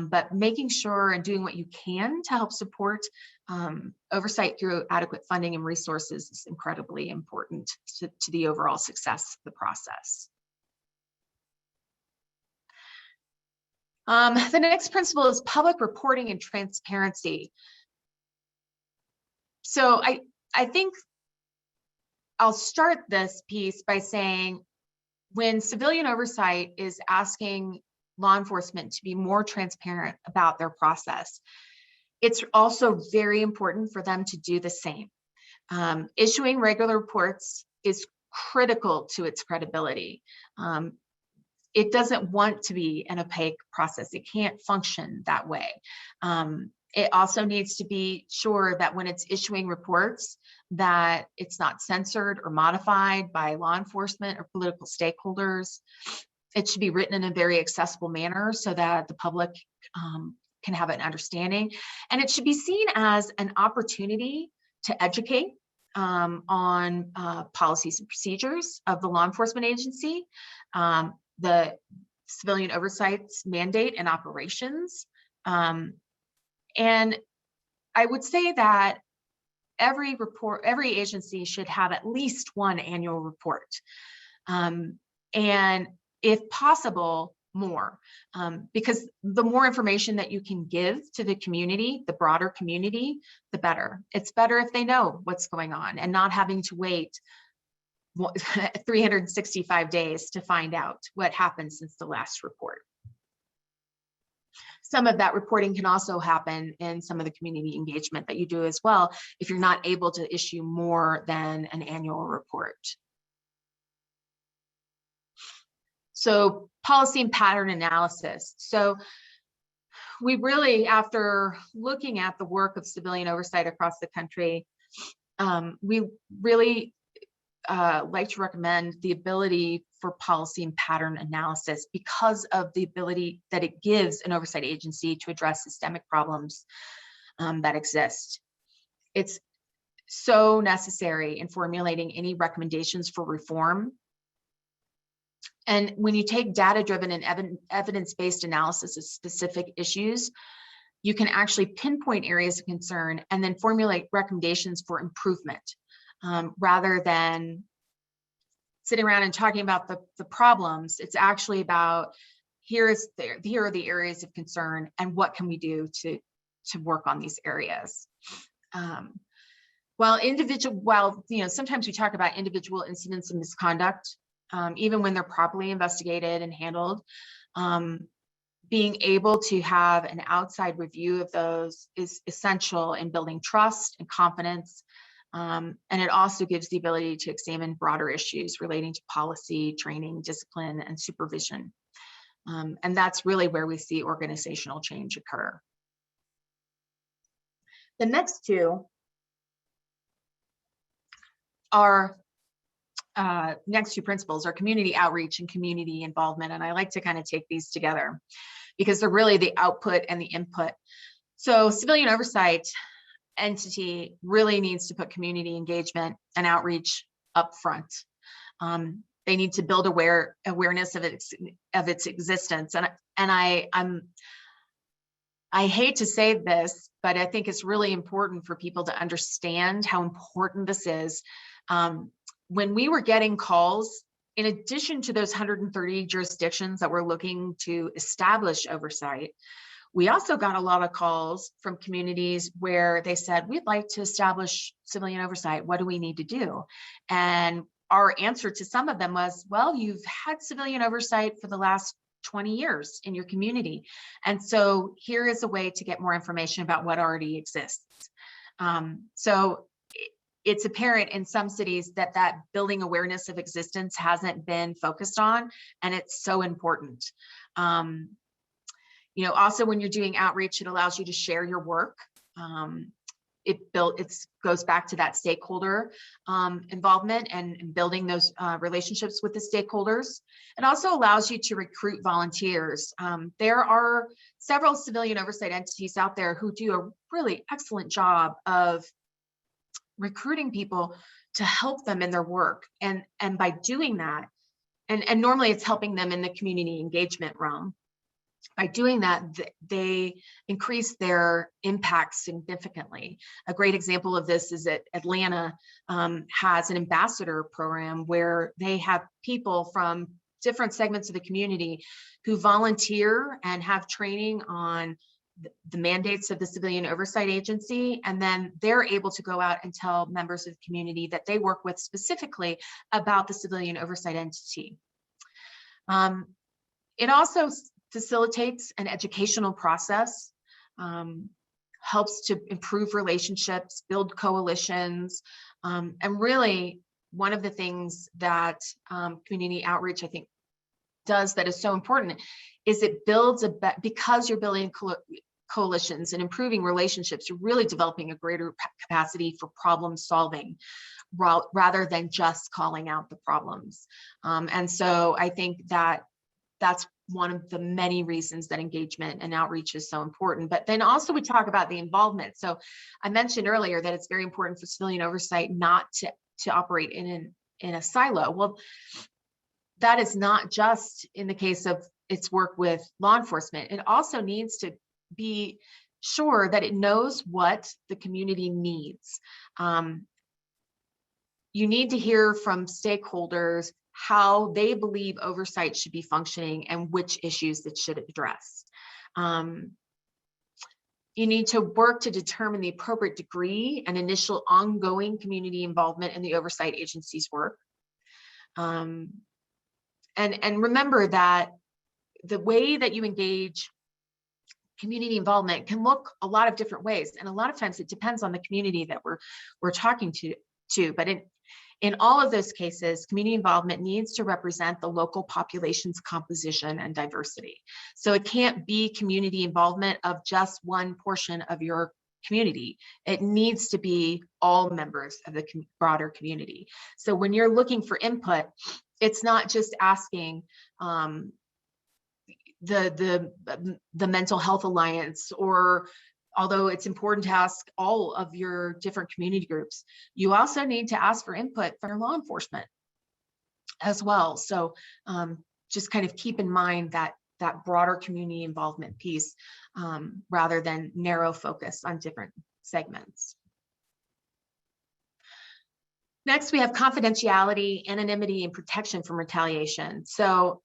But making sure and doing what you can to help support oversight through adequate funding and resources is incredibly important to the overall success of the process. The next principle is public reporting and transparency. So I think I'll start this piece by saying when civilian oversight is asking law enforcement to be more transparent about their process, it's also very important for them to do the same. Issuing regular reports is critical to its credibility. It doesn't want to be an opaque process. It can't function that way. It also needs to be sure that when it's issuing reports, that it's not censored or modified by law enforcement or political stakeholders. It should be written in a very accessible manner so that the public can have an understanding. And it should be seen as an opportunity to educate on policies and procedures of the law enforcement agency, the civilian oversight's mandate and operations. And I would say that every agency should have at least one annual report. And if possible, more, because the more information that you can give to the community, the broader community, the better. It's better if they know what's going on and not having to wait 365 days to find out what happened since the last report. Some of that reporting can also happen in some of the community engagement that you do as well, if you're not able to issue more than an annual report. So policy and pattern analysis. So we really, after looking at the work of civilian oversight across the country, we really like to recommend the ability for policy and pattern analysis because of the ability that it gives an oversight agency to address systemic problems that exist. It's so necessary in formulating any recommendations for reform. And when you take data-driven and evidence-based analysis of specific issues, you can actually pinpoint areas of concern and then formulate recommendations for improvement, rather than sitting around and talking about the problems. It's actually about here are the areas of concern and what can we do to work on these areas. While sometimes we talk about individual incidents of misconduct, even when they're properly investigated and handled, being able to have an outside review of those is essential in building trust and confidence. And it also gives the ability to examine broader issues relating to policy, training, discipline, and supervision. And that's really where we see organizational change occur. The next two principles are community outreach and community involvement. And I like to kind of take these together because they're really the output and the input. So civilian oversight entity really needs to put community engagement and outreach up front. They need to build awareness of its existence. And I hate to say this, but I think it's really important for people to understand how important this is. When we were getting calls, in addition to those 130 jurisdictions that were looking to establish oversight, we also got a lot of calls from communities where they said, we'd like to establish civilian oversight. What do we need to do? And our answer to some of them was, well, you've had civilian oversight for the last 20 years in your community. And so here is a way to get more information about what already exists. So it's apparent in some cities that building awareness of existence hasn't been focused on, and it's so important. Also when you're doing outreach, it allows you to share your work. It goes back to that stakeholder involvement and building those relationships with the stakeholders. It also allows you to recruit volunteers. There are several civilian oversight entities out there who do a really excellent job of recruiting people to help them in their work. And by doing that, and normally it's helping them in the community engagement realm. By doing that, they increase their impact significantly. A great example of this is that Atlanta has an ambassador program where they have people from different segments of the community who volunteer and have training on the mandates of the Civilian Oversight Agency, and then they're able to go out and tell members of the community that they work with specifically about the Civilian Oversight Entity. It also facilitates an educational process, helps to improve relationships, build coalitions, and really one of the things that community outreach, I think, does that is so important is it builds because you're building coalitions and improving relationships, you're really developing a greater capacity for problem solving rather than just calling out the problems. And so I think that that's one of the many reasons that engagement and outreach is so important. But then also we talk about the involvement. So I mentioned earlier that it's very important for civilian oversight not to operate in a silo. Well, that is not just in the case of its work with law enforcement. It also needs to be sure that it knows what the community needs. You need to hear from stakeholders how they believe oversight should be functioning and which issues it should address. You need to work to determine the appropriate degree and initial ongoing community involvement in the oversight agency's work. And remember that the way that you engage community involvement can look a lot of different ways. And a lot of times it depends on the community that we're talking to. But in all of those cases, community involvement needs to represent the local population's composition and diversity. So it can't be community involvement of just one portion of your community. It needs to be all members of the broader community. So when you're looking for input, it's not just asking the Mental Health Alliance, or although it's important to ask all of your different community groups, you also need to ask for input from law enforcement as well. So just kind of keep in mind that broader community involvement piece rather than narrow focus on different segments. Next, we have confidentiality, anonymity, and protection from retaliation. So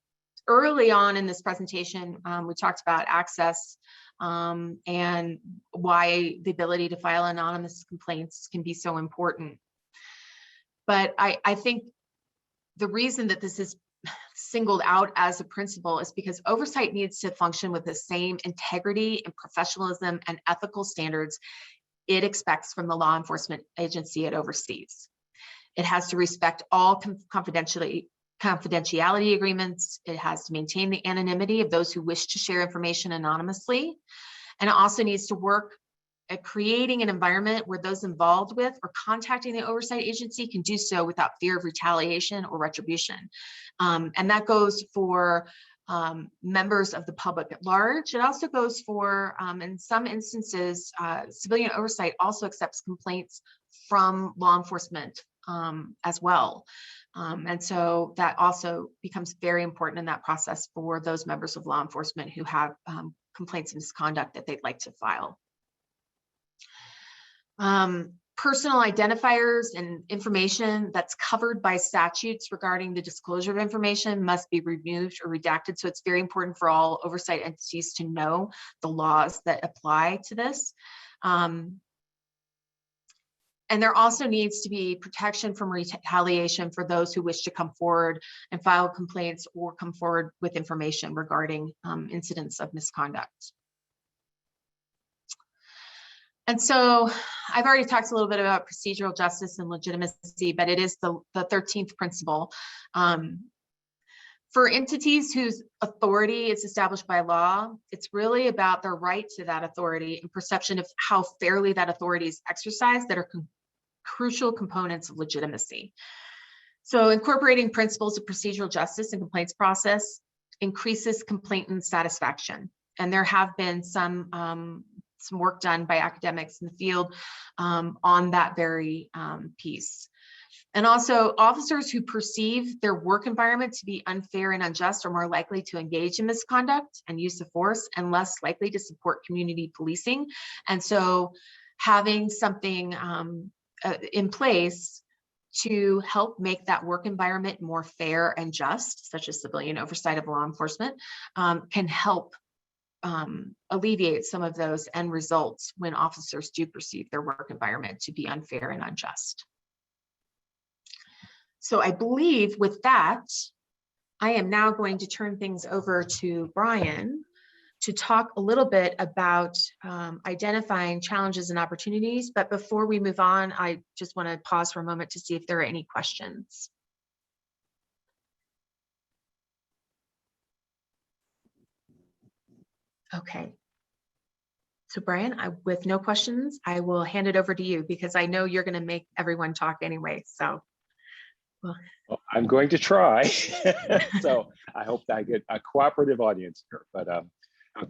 early on in this presentation, we talked about access and why the ability to file anonymous complaints can be so important. But I think the reason that this is singled out as a principle is because oversight needs to function with the same integrity and professionalism and ethical standards it expects from the law enforcement agency it oversees. It has to respect all confidentiality agreements. It has to maintain the anonymity of those who wish to share information anonymously. And it also needs to work at creating an environment where those involved with or contacting the oversight agency can do so without fear of retaliation or retribution. And that goes for members of the public at large. It also goes for, in some instances, civilian oversight also accepts complaints from law enforcement as well. And so that also becomes very important in that process for those members of law enforcement who have complaints of misconduct that they'd like to file. Personal identifiers and information that's covered by statutes regarding the disclosure of information must be removed or redacted. So it's very important for all oversight entities to know the laws that apply to this. And there also needs to be protection from retaliation for those who wish to come forward and file complaints or come forward with information regarding incidents of misconduct. And so I've already talked a little bit about procedural justice and legitimacy, but it is the 13th principle. For entities whose authority is established by law, it's really about their right to that authority and perception of how fairly that authority is exercised that are crucial components of legitimacy. So incorporating principles of procedural justice and complaints process increases complainant satisfaction. And there have been some work done by academics in the field on that very piece. And also, officers who perceive their work environment to be unfair and unjust are more likely to engage in misconduct and use of force and less likely to support community policing. And so having something in place to help make that work environment more fair and just, such as civilian oversight of law enforcement, can help alleviate some of those end results when officers do perceive their work environment to be unfair and unjust. So I believe with that, I am now going to turn things over to Brian to talk a little bit about identifying challenges and opportunities. But before we move on, I just want to pause for a moment to see if there are any questions. Okay. So Brian, with no questions, I will hand it over to you because I know you're going to make everyone talk anyway. So. Well, I'm going to try. So I hope that I get a cooperative audience here, but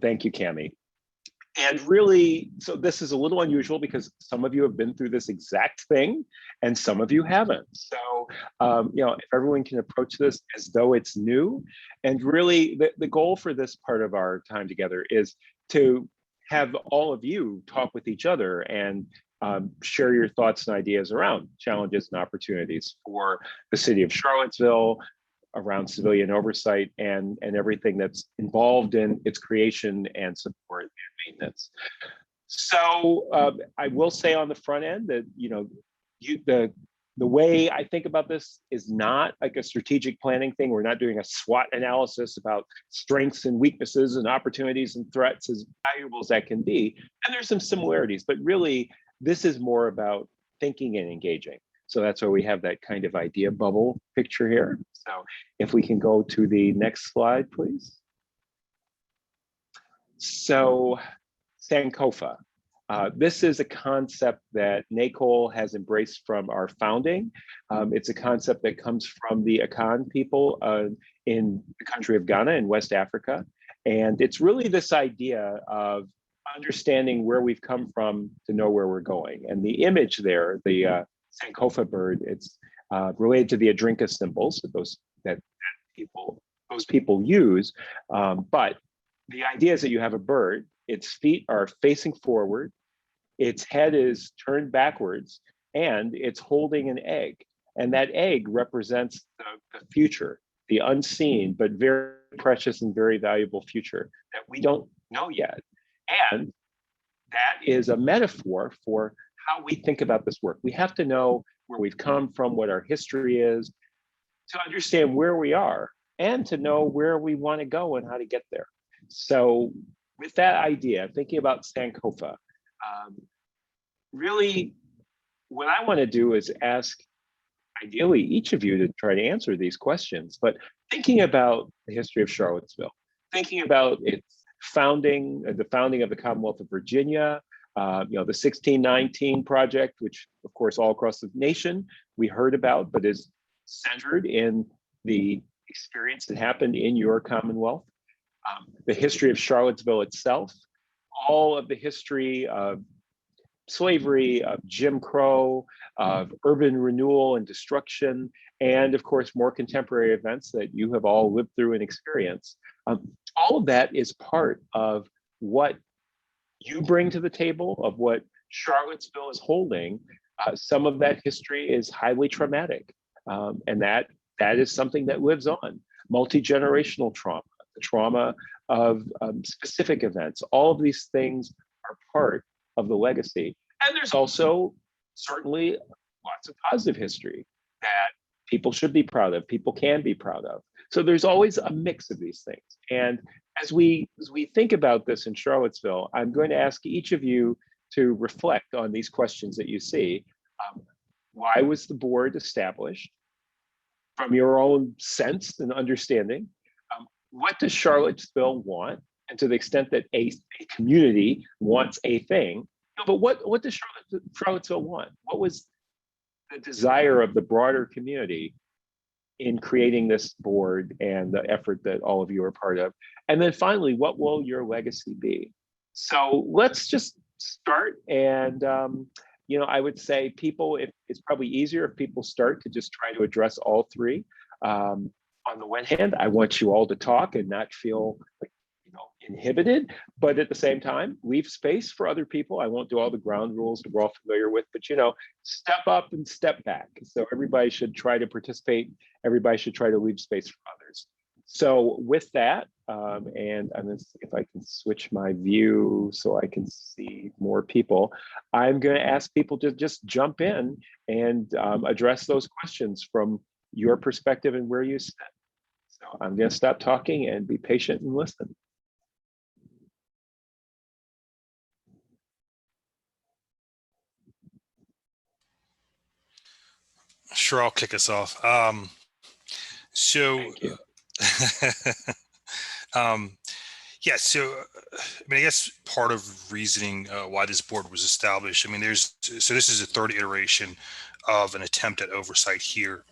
thank you, Cami. And really, so this is a little unusual because some of you have been through this exact thing and some of you haven't. So, if everyone can approach this as though it's new, and really the goal for this part of our time together is to have all of you talk with each other and share your thoughts and ideas around challenges and opportunities for the city of Charlottesville, around civilian oversight and everything that's involved in its creation and support and maintenance. So I will say on the front end that the way I think about this is not like a strategic planning thing. We're not doing a SWOT analysis about strengths and weaknesses and opportunities and threats, as valuable as that can be. And there's some similarities, but really this is more about thinking and engaging. So that's why we have that kind of idea bubble picture here. So if we can go to the next slide, please. So Sankofa. This is a concept that NACOL has embraced from our founding. It's a concept that comes from the Akan people in the country of Ghana in West Africa. And it's really this idea of understanding where we've come from to know where we're going. And the image there, the Sankofa bird, it's related to the Adrinka symbols that those people use. But the idea is that you have a bird, its feet are facing forward, its head is turned backwards, and it's holding an egg. And that egg represents the future, the unseen, but very precious and very valuable future that we don't know yet. And that is a metaphor for how we think about this work. We have to know where we've come from, what our history is, to understand where we are, and to know where we want to go and how to get there. So with that idea, thinking about Sankofa, really what I want to do is ask, ideally, each of you to try to answer these questions, but thinking about the history of Charlottesville, thinking about its founding, the founding of the Commonwealth of Virginia, the 1619 project, which of course all across the nation we heard about, but is centered in the experience that happened in your Commonwealth. The history of Charlottesville itself, all of the history of slavery, of Jim Crow, of urban renewal and destruction, and of course, more contemporary events that you have all lived through and experienced. All of that is part of what you bring to the table, of what Charlottesville is holding. Some of that history is highly traumatic, and that is something that lives on. Multi-generational trauma, the trauma of specific events, all of these things are part of the legacy. And there's also certainly lots of positive history that people should be proud of, people can be proud of. So there's always a mix of these things. And as we think about this in Charlottesville, I'm going to ask each of you to reflect on these questions that you see. Why was the board established? from your own sense and understanding, what does Charlottesville want? And to the extent that a community wants a thing, but what does Charlottesville want? What was the desire of the broader community in creating this board and the effort that all of you are part of? And then finally, what will your legacy be? So let's just start. And, I would say people, it's probably easier if people start to just try to address all three. On the one hand, I want you all to talk and not feel like, inhibited, but at the same time, leave space for other people. I won't do all the ground rules that we're all familiar with, but step up and step back. So everybody should try to participate. Everybody should try to leave space for others. So with that, and I'm going to see if I can switch my view so I can see more people. I'm going to ask people to just jump in and address those questions from your perspective and where you sit. So I'm going to stop talking and be patient and listen. Sure, I'll kick us off. So, Thank you. yeah, so I guess part of reasoning why this board was established, so this is a third iteration of an attempt at oversight here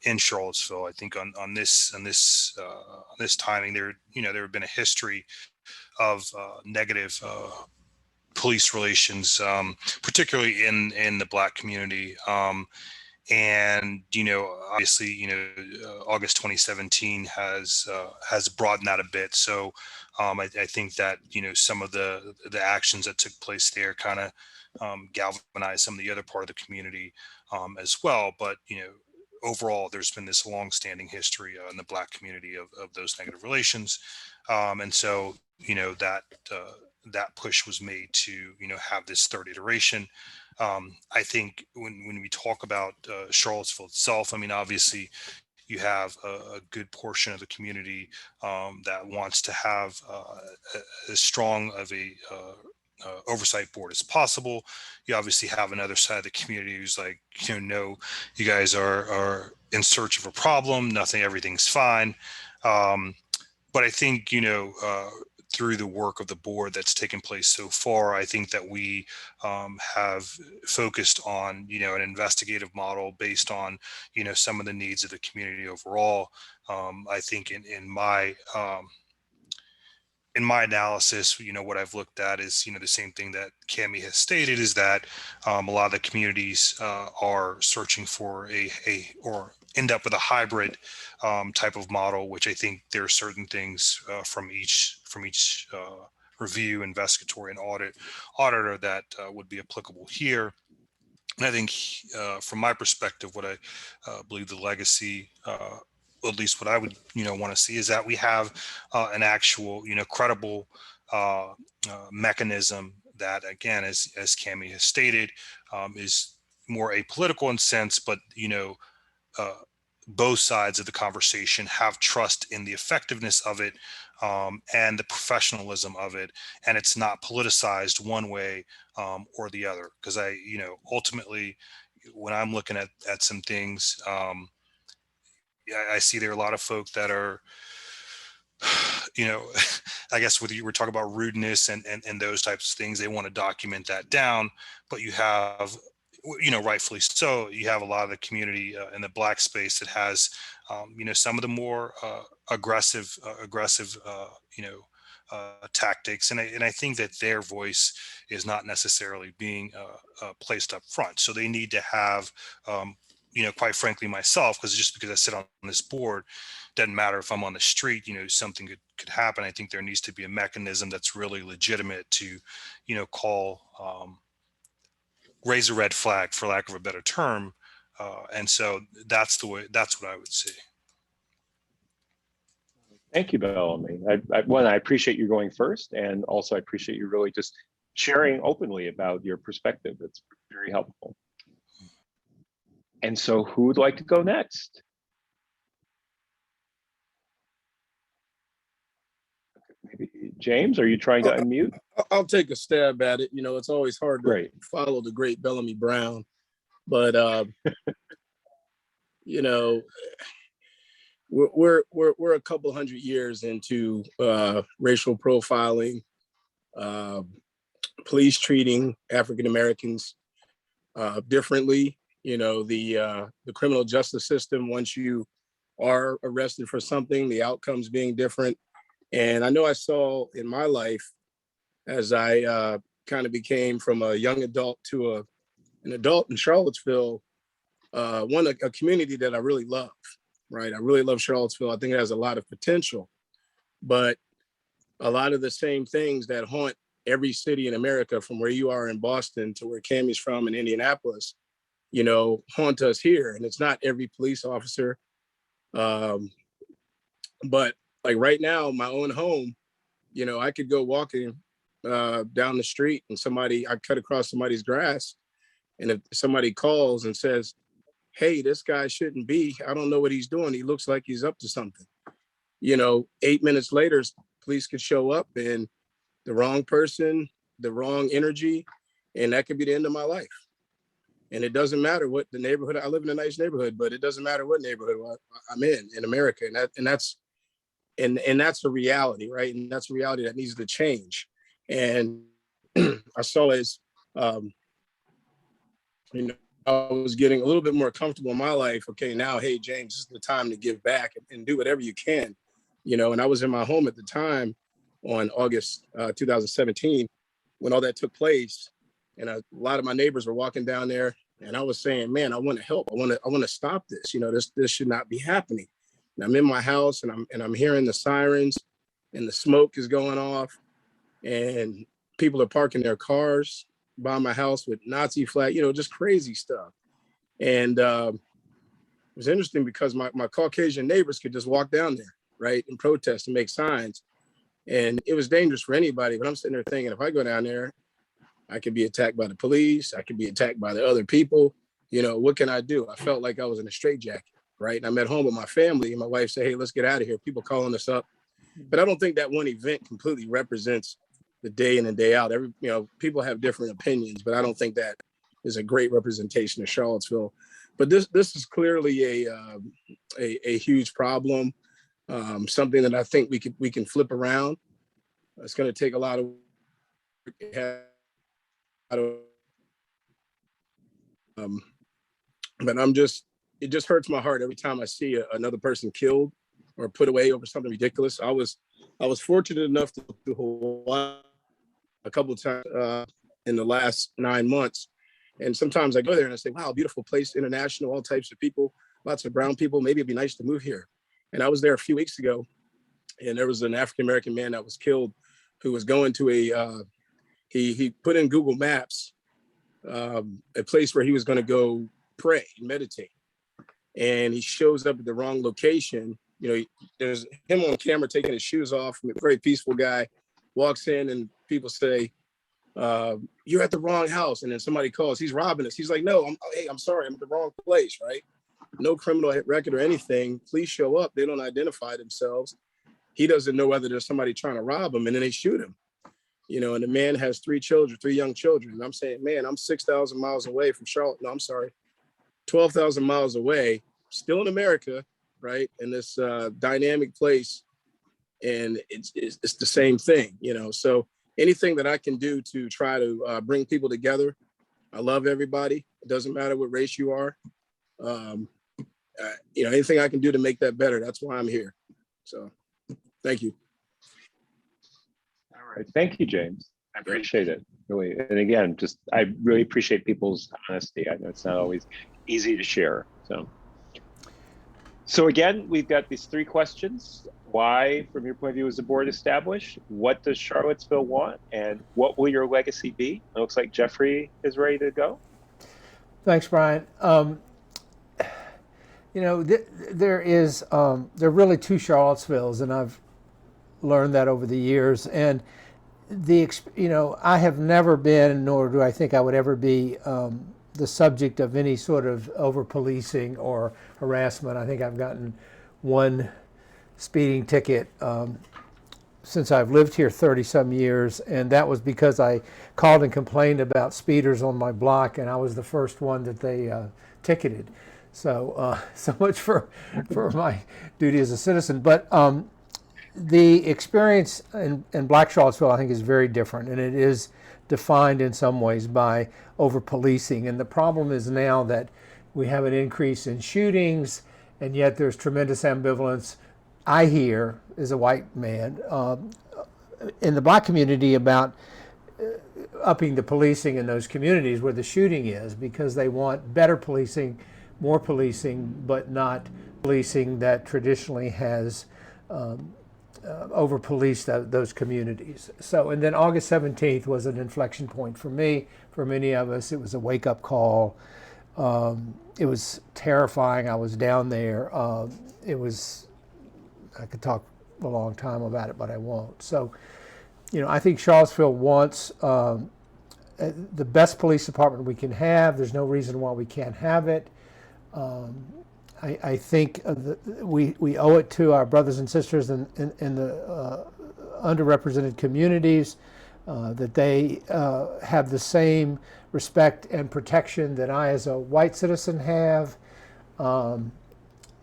in Charlottesville. I think on this timing, there have been a history of negative police relations, particularly in the Black community. And obviously August 2017 has broadened that a bit. So I think that some of the actions that took place there kind of galvanized some of the other part of the community as well. But overall, there's been this long-standing history in the Black community of those negative relations, and so that push was made to have this third iteration. I think when we talk about Charlottesville itself, obviously you have a good portion of the community that wants to have as strong of a oversight board as possible. You obviously have another side of the community who's like, no, you guys are in search of a problem, everything's fine. But I think, through the work of the board that's taken place so far, I think that we have focused on, an investigative model based on, some of the needs of the community overall. I think in my analysis, what I've looked at is, the same thing that Cami has stated, is that a lot of the communities are searching for or end up with a hybrid type of model, which I think there are certain things from each review, investigatory, and auditor that would be applicable here. And I think from my perspective, what I believe the legacy, at least what I would want to see, is that we have an actual credible mechanism that, again, as Cami has stated, is more apolitical in sense, but both sides of the conversation have trust in the effectiveness of it and the professionalism of it, and it's not politicized one way or the other. Because ultimately, when I'm looking at some things, I see there are a lot of folk that are, I guess with you, we're talking about rudeness and those types of things. They want to document that down, but you have, rightfully so, you have a lot of the community in the Black space that has, some of the more aggressive, tactics, and I think that their voice is not necessarily being placed up front. So they need to have, quite frankly, myself, because I sit on this board, doesn't matter if I'm on the street, something could happen. I think there needs to be a mechanism that's really legitimate to, call, raise a red flag, for lack of a better term. And so that's what I would see. Thank you, Bellamy. I appreciate you going first, and also I appreciate you really just sharing openly about your perspective. It's very helpful. And so who would like to go next? Maybe James, are you trying to unmute? I'll take a stab at it. It's always hard to follow the great Bellamy Brown, but we're a couple hundred years into racial profiling, police treating African Americans differently. You know, the criminal justice system, once you are arrested for something, the outcomes being different. And I know I saw in my life, as I kind of became from a young adult to an adult in Charlottesville, a community that I really love, right? I really love Charlottesville. I think it has a lot of potential, but a lot of the same things that haunt every city in America, from where you are in Boston to where Cammie's from in Indianapolis, you know, haunt us here. And it's not every police officer. But like right now, my own home, you know, I could go walking down the street and I cut across somebody's grass. And if somebody calls and says, hey, this guy shouldn't be, I don't know what he's doing, he looks like he's up to something. You know, 8 minutes later, police could show up and the wrong person, the wrong energy, and that could be the end of my life. And it doesn't matter what the neighborhood, I live in a nice neighborhood, but it doesn't matter what neighborhood I'm in America. And that's a reality, right? And that's a reality that needs to change. And I saw as, you know, I was getting a little bit more comfortable in my life. Okay, now, hey, James, this is the time to give back and do whatever you can, you know. And I was in my home at the time on August 2017 when all that took place. And a lot of my neighbors were walking down there, and I was saying, man, I want to help. I want to stop this. You know, this should not be happening. And I'm in my house, and I'm hearing the sirens, and the smoke is going off, and people are parking their cars by my house with Nazi flag, you know, just crazy stuff. And it was interesting because my Caucasian neighbors could just walk down there, right, and protest and make signs. And it was dangerous for anybody. But I'm sitting there thinking, if I go down there, I could be attacked by the police. I could be attacked by the other people. You know, what can I do? I felt like I was in a straitjacket, right? And I'm at home with my family, and my wife said, hey, let's get out of here. People calling us up. But I don't think that one event completely represents the day in and day out. People have different opinions, but I don't think that is a great representation of Charlottesville. But this is clearly a huge problem, something that I think we can flip around. It's going to take a lot of work. But it just hurts my heart every time I see another person killed or put away over something ridiculous. I was fortunate enough to go to Hawaii a couple of times in the last 9 months. And sometimes I go there and I say, wow, beautiful place, international, all types of people, lots of brown people. Maybe it'd be nice to move here. And I was there a few weeks ago, and there was an African-American man that was killed who was going to he put in Google Maps a place where he was going to go pray and meditate. And he shows up at the wrong location. You know, there's him on camera taking his shoes off, a very peaceful guy, walks in and people say, you're at the wrong house. And then somebody calls, he's robbing us. He's like, no, I'm sorry, I'm at the wrong place, right? No criminal record or anything. Please show up. They don't identify themselves. He doesn't know whether there's somebody trying to rob him, and then they shoot him. You know, and the man has 3 young children. And I'm saying, man, I'm 6,000 miles away from Charlotte. No, I'm sorry, 12,000 miles away, still in America, right? In this dynamic place. And it's the same thing, you know? So anything that I can do to try to bring people together. I love everybody. It doesn't matter what race you are. Anything I can do to make that better. That's why I'm here. So thank you. All right. Thank you, James. I appreciate it, really. And again, I really appreciate people's honesty. I know it's not always easy to share. So again, we've got these 3 questions. Why, from your point of view, was the board established? What does Charlottesville want? And what will your legacy be? It looks like Jeffrey is ready to go. Thanks, Brian. There are really 2 Charlottesvilles, and I've learned that over the years. And I have never been, nor do I think I would ever be, the subject of any sort of over-policing or harassment. I think I've gotten 1 speeding ticket since I've lived here 30-some years, and that was because I called and complained about speeders on my block, and I was the first one that they ticketed. So so much for my duty as a citizen. But the experience in Black Charlottesville, I think, is very different, and it is defined in some ways by over-policing. And the problem is now that we have an increase in shootings, and yet there's tremendous ambivalence, I hear, as a white man, in the Black community about upping the policing in those communities where the shooting is, because they want better policing, more policing, but not policing that traditionally has over-policed those communities. So, and then August 17th was an inflection point for me. For many of us, it was a wake-up call. It was terrifying. I was down there. It was, I could talk a long time about it, but I won't. So, you know, I think Charlottesville wants the best police department we can have. There's no reason why we can't have it. I think we owe it to our brothers and sisters in the underrepresented communities that they have the same respect and protection that I as a white citizen have.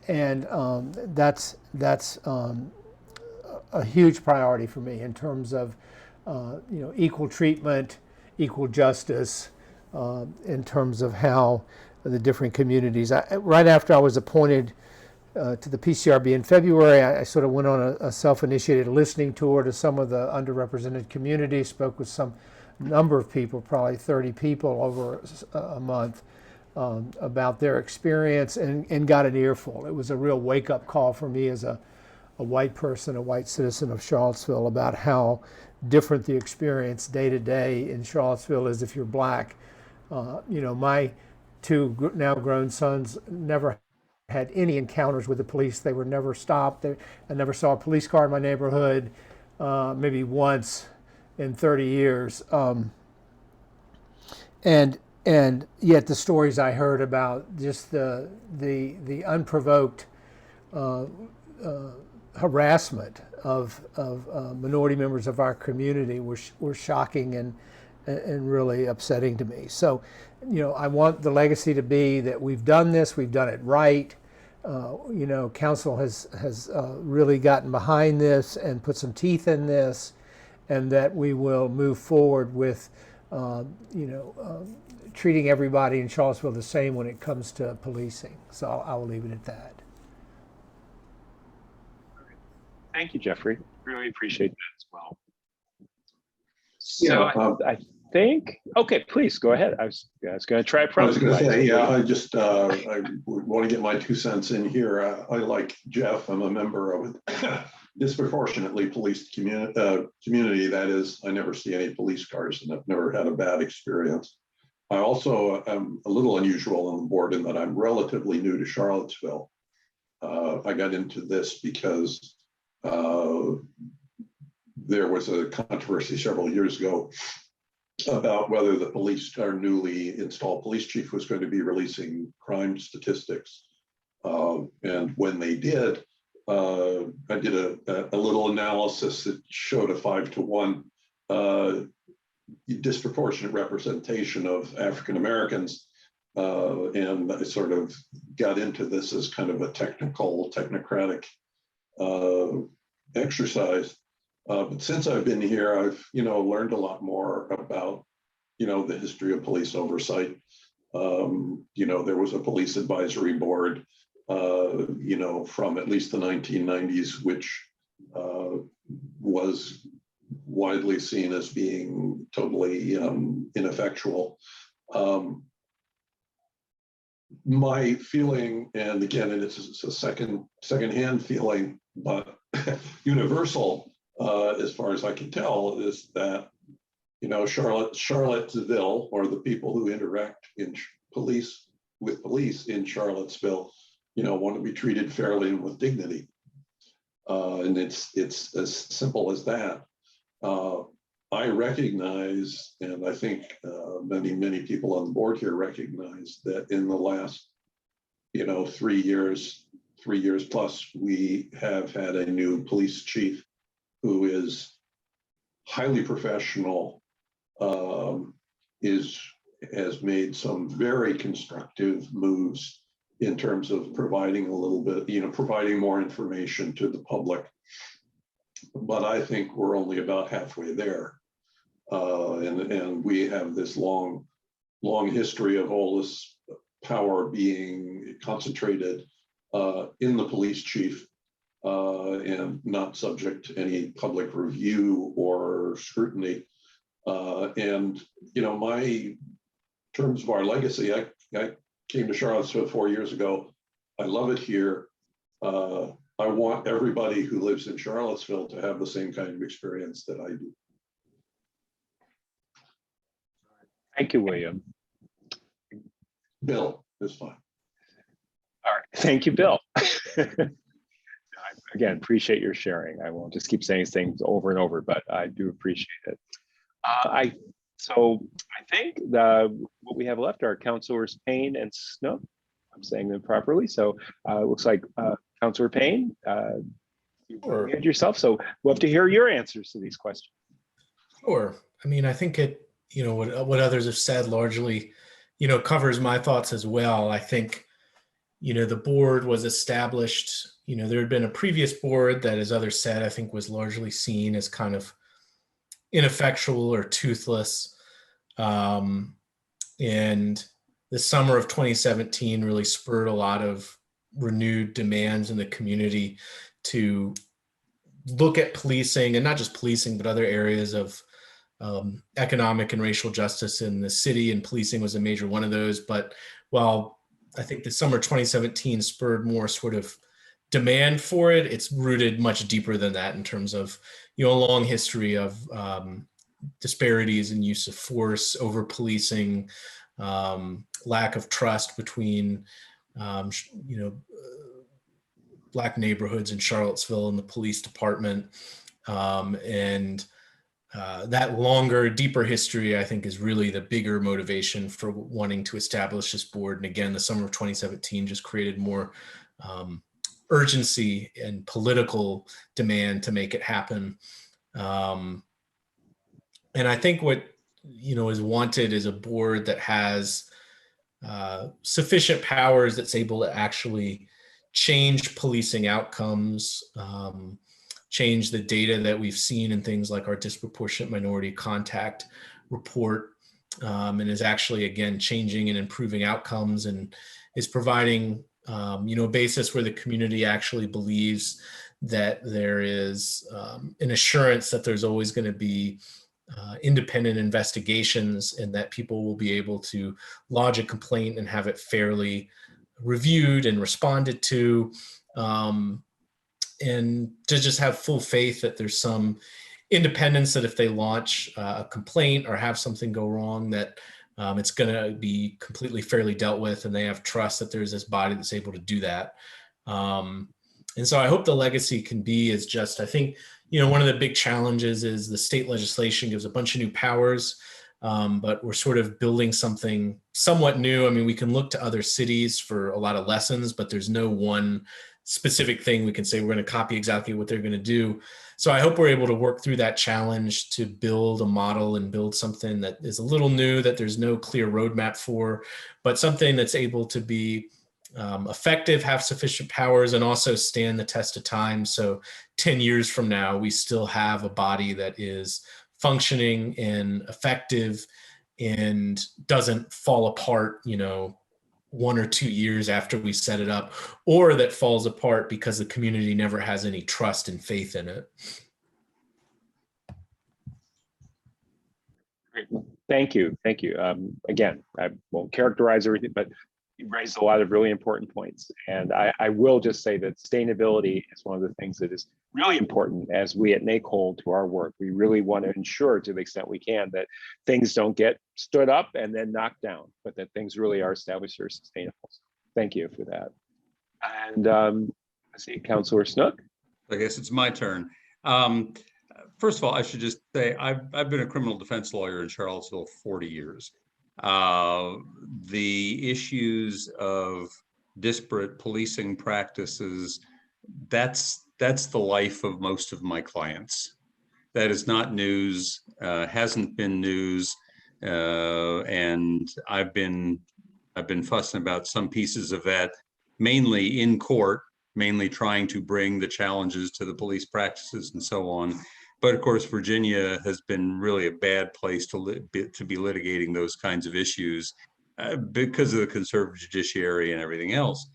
That's a huge priority for me in terms of you know, equal treatment, equal justice, in terms of how the different communities. Right after I was appointed to the PCRB in February, I sort of went on a self-initiated listening tour to some of the underrepresented communities, spoke with some number of people, probably 30 people over a month, about their experience, and got an earful. It was a real wake-up call for me as a white person, a white citizen of Charlottesville, about how different the experience day to day in Charlottesville is if you're Black. You know, my two now grown sons never had any encounters with the police. They were never stopped. I never saw a police car in my neighborhood, maybe once in 30 years. And yet the stories I heard about just the unprovoked harassment of minority members of our community were shocking and really upsetting to me. So, you know, I want the legacy to be that we've done this, we've done it right. You know, council has really gotten behind this and put some teeth in this, and that we will move forward with, you know, treating everybody in Charlottesville the same when it comes to policing. So I will leave it at that. Thank you, Jeffrey. Really appreciate that as well. Yeah, So I think, okay, please go ahead. I was going to try I was going to say, yeah, I I just I want to get my 2 cents in here. I like Jeff. I'm a member of a disproportionately policed community. That is, I never see any police cars, and I've never had a bad experience. I also am a little unusual on the board in that I'm relatively new to Charlottesville. I got into this because there was a controversy several years ago about whether the police, our newly installed police chief, was going to be releasing crime statistics. And when they did, I did a little analysis that showed a 5-to-1 disproportionate representation of African Americans. And I sort of got into this as kind of a technocratic exercise. But since I've been here, I've, you know, learned a lot more about, you know, the history of police oversight. You know, there was a police advisory board, you know, from at least the 1990s, which was widely seen as being totally ineffectual. My feeling, and again, it's a second-hand feeling, but universal, as far as I can tell, is that, you know, Charlottesville, or the people who interact with police in Charlottesville, you know, want to be treated fairly and with dignity. And it's as simple as that. I recognize, and I think many people on the board here recognize, that in the last, you know, 3 years plus, we have had a new police chief who is highly professional, has made some very constructive moves in terms of providing a little bit, providing more information to the public. But I think we're only about halfway there. And we have this long history of all this power being concentrated in the police chief and not subject to any public review or scrutiny. And, my terms of our legacy, I came to Charlottesville 4 years ago. I love it here. I want everybody who lives in Charlottesville to have the same kind of experience that I do. Thank you, William. Bill is fine. All right, thank you, Bill. Again, appreciate your sharing. I won't just keep saying things over and over, but I do appreciate it. I think what we have left are Councilors Payne and Snook. I'm saying them properly. So it looks like Councilor Payne, you prepared yourself. So we'll have to hear your answers to these questions. Sure. I mean, I think it, what others have said largely, covers my thoughts as well. I think, the board was established, there had been a previous board that, as others said, I think was largely seen as kind of ineffectual or toothless. And the summer of 2017 really spurred a lot of renewed demands in the community to look at policing, and not just policing, but other areas of economic and racial justice in the city, and policing was a major one of those. But while I think the summer 2017 spurred more sort of demand for it, it's rooted much deeper than that in terms of, a long history of disparities in use of force, over policing, lack of trust between, Black neighborhoods in Charlottesville and the police department. And that longer, deeper history, I think, is really the bigger motivation for wanting to establish this board. And again, the summer of 2017 just created more urgency and political demand to make it happen. And I think what, is wanted is a board that has sufficient powers, that's able to actually change policing outcomes, change the data that we've seen in things like our disproportionate minority contact report, and is actually, again, changing and improving outcomes, and is providing, a basis where the community actually believes that there is an assurance that there's always going to be independent investigations, and that people will be able to lodge a complaint and have it fairly reviewed and responded to, and to just have full faith that there's some independence, that if they launch a complaint or have something go wrong, that it's going to be completely fairly dealt with, and they have trust that there's this body that's able to do that. And so I hope the legacy can be is just, I think, one of the big challenges is the state legislation gives a bunch of new powers, but we're sort of building something somewhat new. I mean, we can look to other cities for a lot of lessons, but there's no one specific thing we can say we're going to copy exactly what they're going to do. So I hope we're able to work through that challenge to build a model and build something that is a little new, that there's no clear roadmap for, but something that's able to be effective, have sufficient powers, and also stand the test of time. So 10 years from now, we still have a body that is functioning and effective and doesn't fall apart, 1 or 2 years after we set it up, or that falls apart because the community never has any trust and faith in it. Great. Thank you. Again, I won't characterize everything, but you raised a lot of really important points. And I will just say that sustainability is one of the things that is really important as we at NAIC hold to our work. We really want to ensure, to the extent we can, that things don't get stood up and then knocked down, but that things really are established or sustainable. So thank you for that. And I see Councilor Snook. I guess it's my turn. First of all, I should just say I've been a criminal defense lawyer in Charlottesville 40 years. The issues of disparate policing practices, that's the life of most of my clients. That is not news, hasn't been news, and I've been I've been fussing about some pieces of that, mainly in court, mainly trying to bring the challenges to the police practices and so on. But of course, Virginia has been really a bad place to be litigating those kinds of issues because of the conservative judiciary and everything else.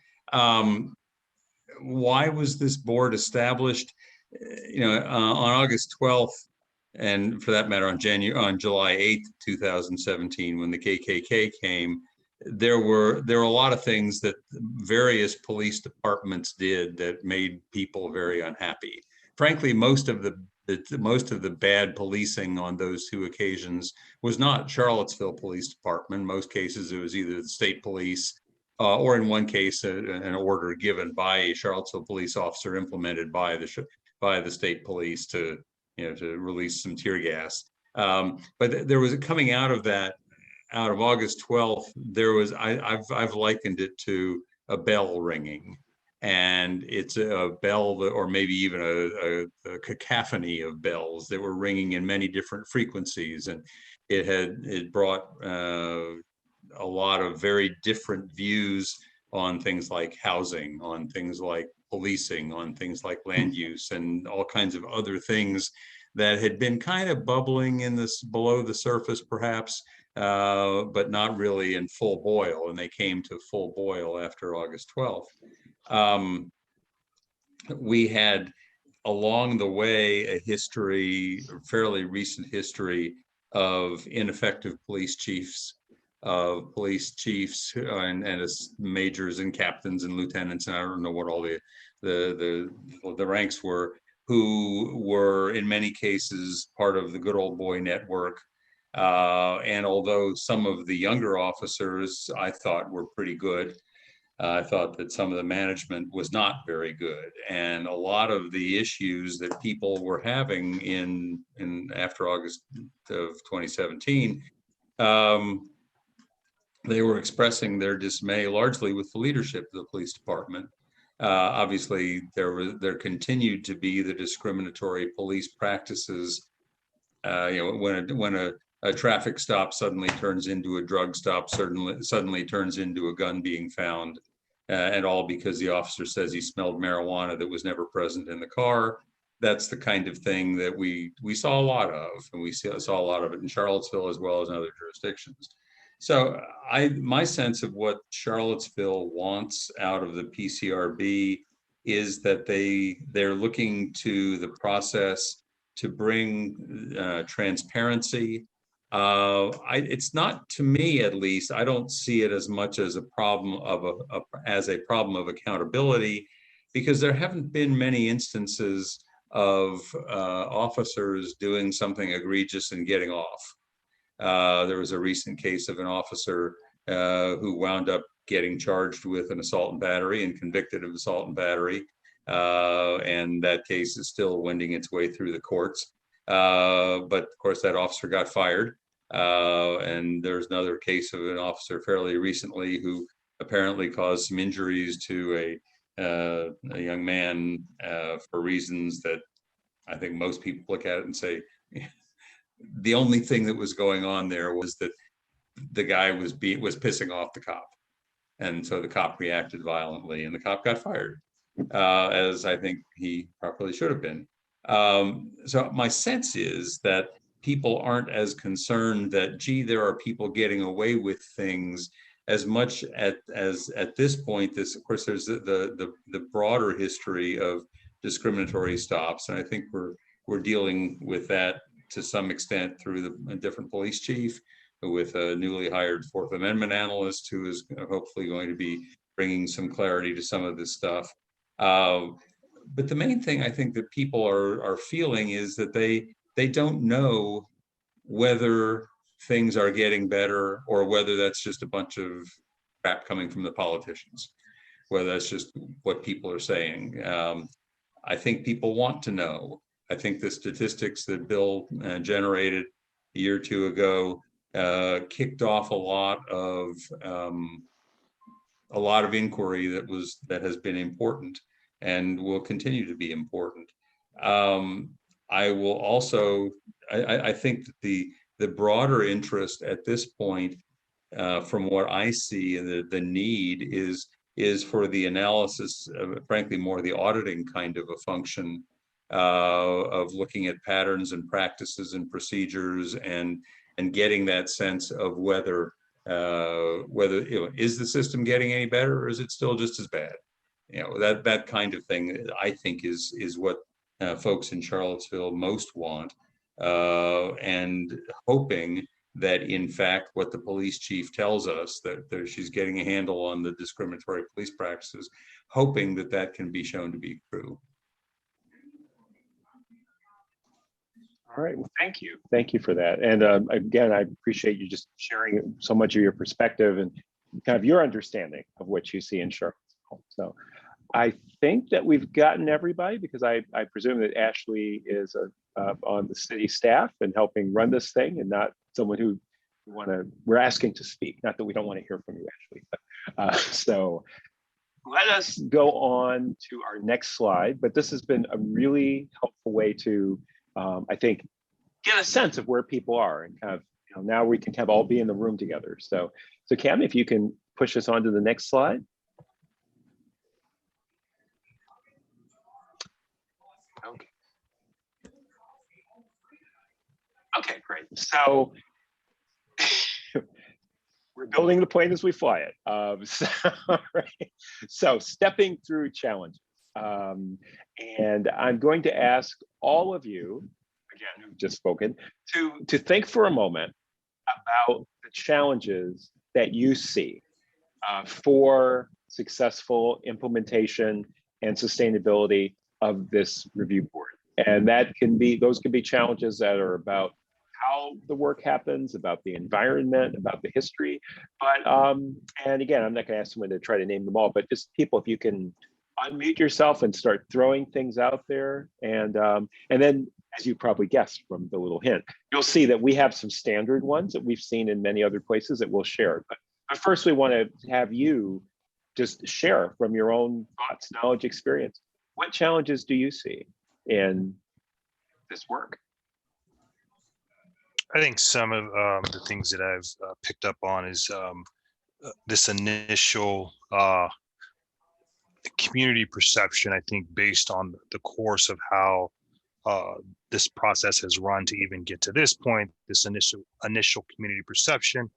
Why was this board established? On August 12th, and for that matter, on July 8th, 2017, when the KKK came, there were a lot of things that various police departments did that made people very unhappy. Frankly, most of the bad policing on those two occasions was not Charlottesville Police Department. In most cases, it was either the state police or in one case, an order given by a Charlottesville police officer implemented by the state police to release some tear gas. But there was coming out of that. Out of August 12th, there was I've likened it to a bell ringing, and it's a bell that, or maybe even a cacophony of bells that were ringing in many different frequencies, and it brought a lot of very different views on things like housing, on things like policing, on things like land use, and all kinds of other things that had been kind of bubbling in this below the surface, perhaps. But not really in full boil, and they came to full boil after August 12th. We had along the way a history, a fairly recent history, of ineffective police chiefs, and as majors and captains and lieutenants, and I don't know what all the ranks were, who were in many cases part of the good old boy network. And although some of the younger officers I thought were pretty good, I thought that some of the management was not very good. And a lot of the issues that people were having in after August of 2017, they were expressing their dismay largely with the leadership of the police department. Obviously, there continued to be the discriminatory police practices. When a traffic stop suddenly turns into a drug stop, suddenly turns into a gun being found, and all because the officer says he smelled marijuana that was never present in the car. That's the kind of thing that we saw a lot of, and we saw a lot of it in Charlottesville as well as in other jurisdictions. So my sense of what Charlottesville wants out of the PCRB is that they're looking to the process to bring transparency. It's not, to me at least, I don't see it as much as a problem of accountability, because there haven't been many instances of officers doing something egregious and getting off. There was a recent case of an officer who wound up getting charged with an assault and battery and convicted of assault and battery. And that case is still wending its way through the courts. But of course, that officer got fired. And there's another case of an officer fairly recently who apparently caused some injuries to a young man for reasons that I think most people look at it and say, the only thing that was going on there was that the guy was pissing off the cop. And so the cop reacted violently and the cop got fired, as I think he properly should have been. So my sense is that people aren't as concerned that, gee, there are people getting away with things as much as at this point. Of course, there's the broader history of discriminatory stops. And I think we're dealing with that to some extent through the different police chief, with a newly hired Fourth Amendment analyst who is hopefully going to be bringing some clarity to some of this stuff. But the main thing I think that people are feeling is that they don't know whether things are getting better or whether that's just a bunch of crap coming from the politicians, whether that's just what people are saying. I think people want to know. I think the statistics that Bill generated a year or two ago kicked off a lot of inquiry that has been important and will continue to be important. I will also, I think that the broader interest at this point from what I see, the need is for the analysis, frankly, more the auditing kind of a function of looking at patterns and practices and procedures and getting that sense of whether is the system getting any better or is it still just as bad? That kind of thing I think is what folks in Charlottesville most want, and hoping that in fact what the police chief tells us that she's getting a handle on the discriminatory police practices, hoping that that can be shown to be true. All right, well, thank you. Thank you for that. And again, I appreciate you just sharing so much of your perspective and kind of your understanding of what you see in Charlottesville. So I think that we've gotten everybody, because I presume that Ashley is on the city staff and helping run this thing, and not someone who we're asking to speak. Not that we don't want to hear from you, Ashley. But, so let us go on to our next slide. But this has been a really helpful way to, I think, get a sense of where people are, and kind of, now we can kind of all be in the room together. So Cam, if you can push us on to the next slide. Okay, great. So we're building the plane as we fly it. So stepping through challenges. And I'm going to ask all of you, again, who've just spoken, to think for a moment about the challenges that you see for successful implementation and sustainability of this review board. And those can be challenges that are about how the work happens, about the environment, about the history. But, and again, I'm not gonna ask someone to try to name them all, but just people, if you can unmute yourself and start throwing things out there. And then, as you probably guessed from the little hint, you'll see that we have some standard ones that we've seen in many other places that we'll share. But first, we want to have you just share from your own thoughts, knowledge, experience. What challenges do you see in this work? I think some of the things that I've picked up on is this initial community perception, I think, based on the course of how this process has run to even get to this point, this initial community perception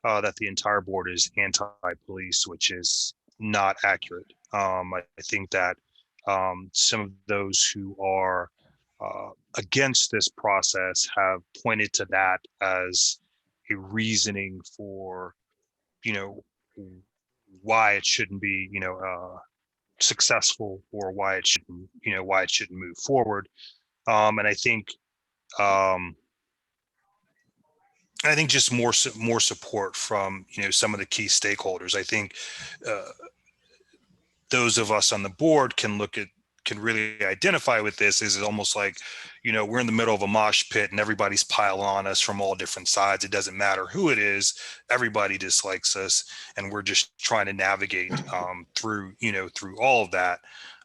that the entire board is anti-police, which is not accurate. I think that some of those who are against this process have pointed to that as a reasoning for, why it shouldn't be, successful, or why it shouldn't move forward. And I think just more support from some of the key stakeholders. I think those of us on the board can really identify with this. Is almost like, we're in the middle of a mosh pit and everybody's piling on us from all different sides. It doesn't matter who it is. Everybody dislikes us, and we're just trying to navigate through all of that.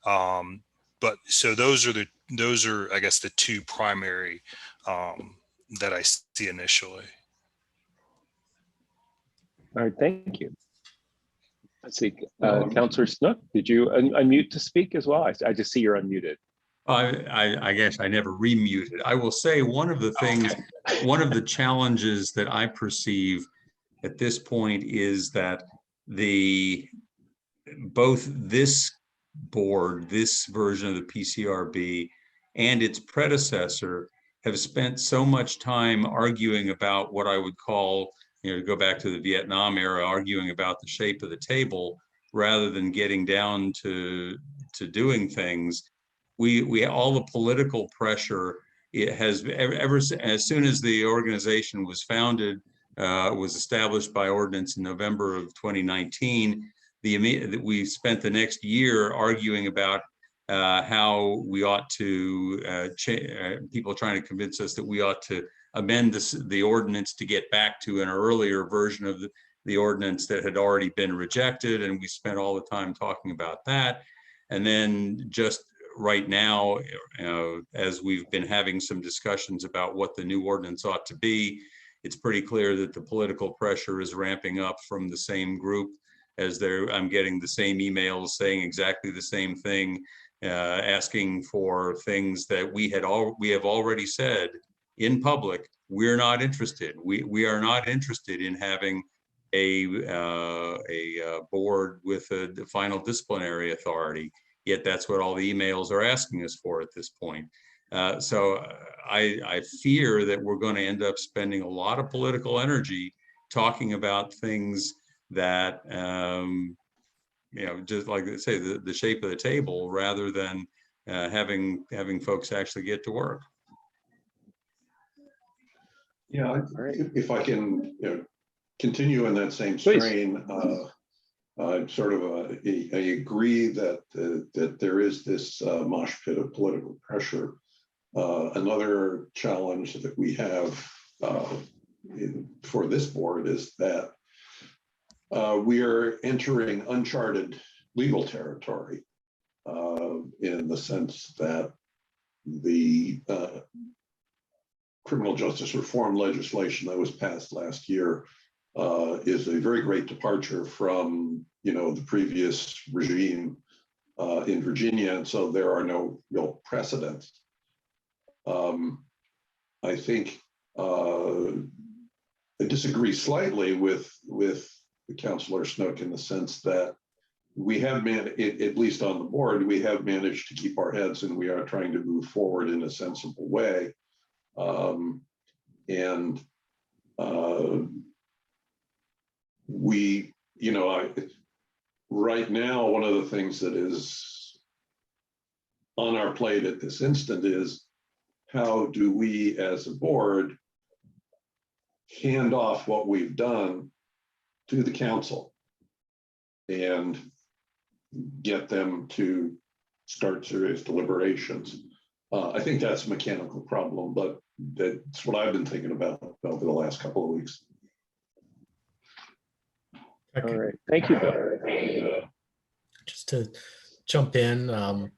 But so those are, I guess, the two primary that I see initially. All right, thank you. Let's see, Councillor Snook, did you unmute to speak as well? I just see you're unmuted. I guess I never remuted. I will say one of the things, one of the challenges that I perceive at this point is that both this board, this version of the PCRB, and its predecessor have spent so much time arguing about what I would call, to go back to the Vietnam era, arguing about the shape of the table rather than getting down to doing things. We all the political pressure, it has as soon as the organization was founded, was established by ordinance in November of 2019. We spent the next year arguing about how we ought to people trying to convince us that we ought to amend the ordinance to get back to an earlier version of the ordinance that had already been rejected, and we spent all the time talking about that. And then just right now, as we've been having some discussions about what the new ordinance ought to be, it's pretty clear that the political pressure is ramping up from the same group as I'm getting the same emails saying exactly the same thing, asking for things that we have already said in public. We're not interested. We are not interested in having a board with a final disciplinary authority. Yet that's what all the emails are asking us for at this point. So I fear that we're going to end up spending a lot of political energy talking about things that, just like they say, the shape of the table, rather than having folks actually get to work. Yeah, if I can continue in that same strain, I sort of I agree that that there is this mosh pit of political pressure. Another challenge that we have for this board is that we are entering uncharted legal territory in the sense that the criminal justice reform legislation that was passed last year is a very great departure from the previous regime in Virginia, and so there are no real precedents. I think I disagree slightly with Councillor Snook in the sense that we have at least on the board, we have managed to keep our heads and we are trying to move forward in a sensible way. We, right now, one of the things that is on our plate at this instant is how do we as a board hand off what we've done to the council and get them to start serious deliberations. I think that's a mechanical problem, but that's what I've been thinking about over the last couple of weeks. Okay. All right, thank you, Bill. Just to jump in, I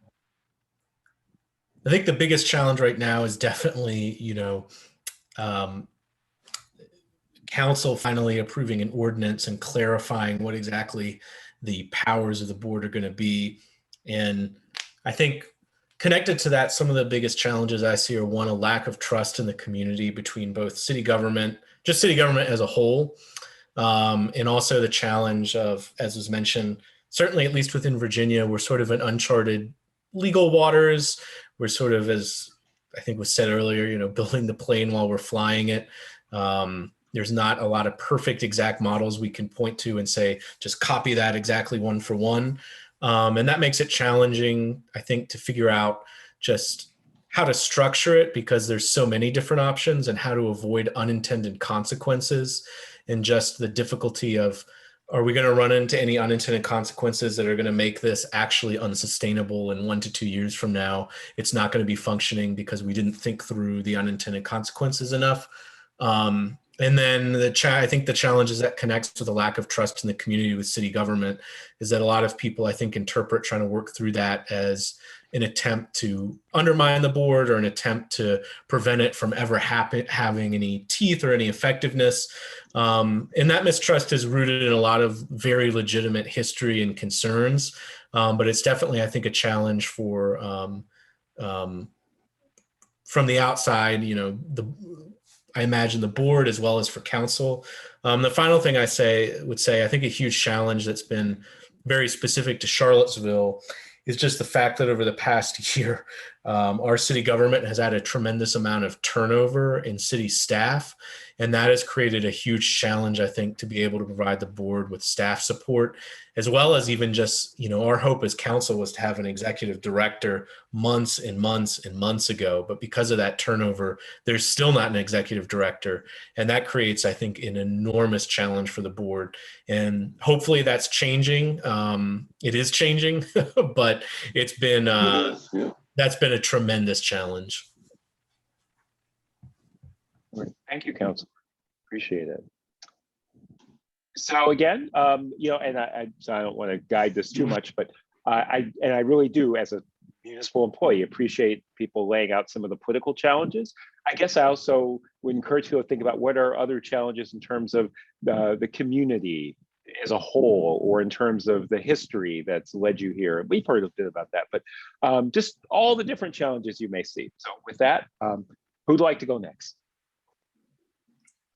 think the biggest challenge right now is definitely, council finally approving an ordinance and clarifying what exactly the powers of the board are going to be. And I think connected to that, some of the biggest challenges I see are, one, a lack of trust in the community between both city government, just city government as a whole, and also the challenge of, as was mentioned, certainly at least within Virginia, we're sort of in uncharted legal waters. We're sort of, as I think was said earlier, building the plane while we're flying it. There's not a lot of perfect exact models we can point to and say, just copy that exactly one for one. And that makes it challenging, I think, to figure out just how to structure it, because there's so many different options, and how to avoid unintended consequences, and just the difficulty of, are we going to run into any unintended consequences that are going to make this actually unsustainable in 1 to 2 years from now? It's not going to be functioning because we didn't think through the unintended consequences enough. And then I think the challenge is that connects with a lack of trust in the community with city government, is that a lot of people, I think, interpret trying to work through that as an attempt to undermine the board, or an attempt to prevent it from ever having any teeth or any effectiveness. And that mistrust is rooted in a lot of very legitimate history and concerns. But it's definitely, I think, a challenge for, from the outside, I imagine the board as well as for council. The final thing I would say, I think a huge challenge that's been very specific to Charlottesville is just the fact that over the past year, our city government has had a tremendous amount of turnover in city staff. And that has created a huge challenge, I think, to be able to provide the board with staff support, as well as even just, our hope as council was to have an executive director months and months and months ago. But because of that turnover, there's still not an executive director. And that creates, I think, an enormous challenge for the board. And hopefully that's changing. It is changing, but it's been, that's been a tremendous challenge. Thank you, Council. Appreciate it. So again, and I don't want to guide this too much, but I really do, as a municipal employee. Appreciate people laying out some of the political challenges. I guess I also would encourage people to think about what are other challenges in terms of the community as a whole, or in terms of the history that's led you here. We've heard a bit about that, but just all the different challenges you may see. So with that, who'd like to go next?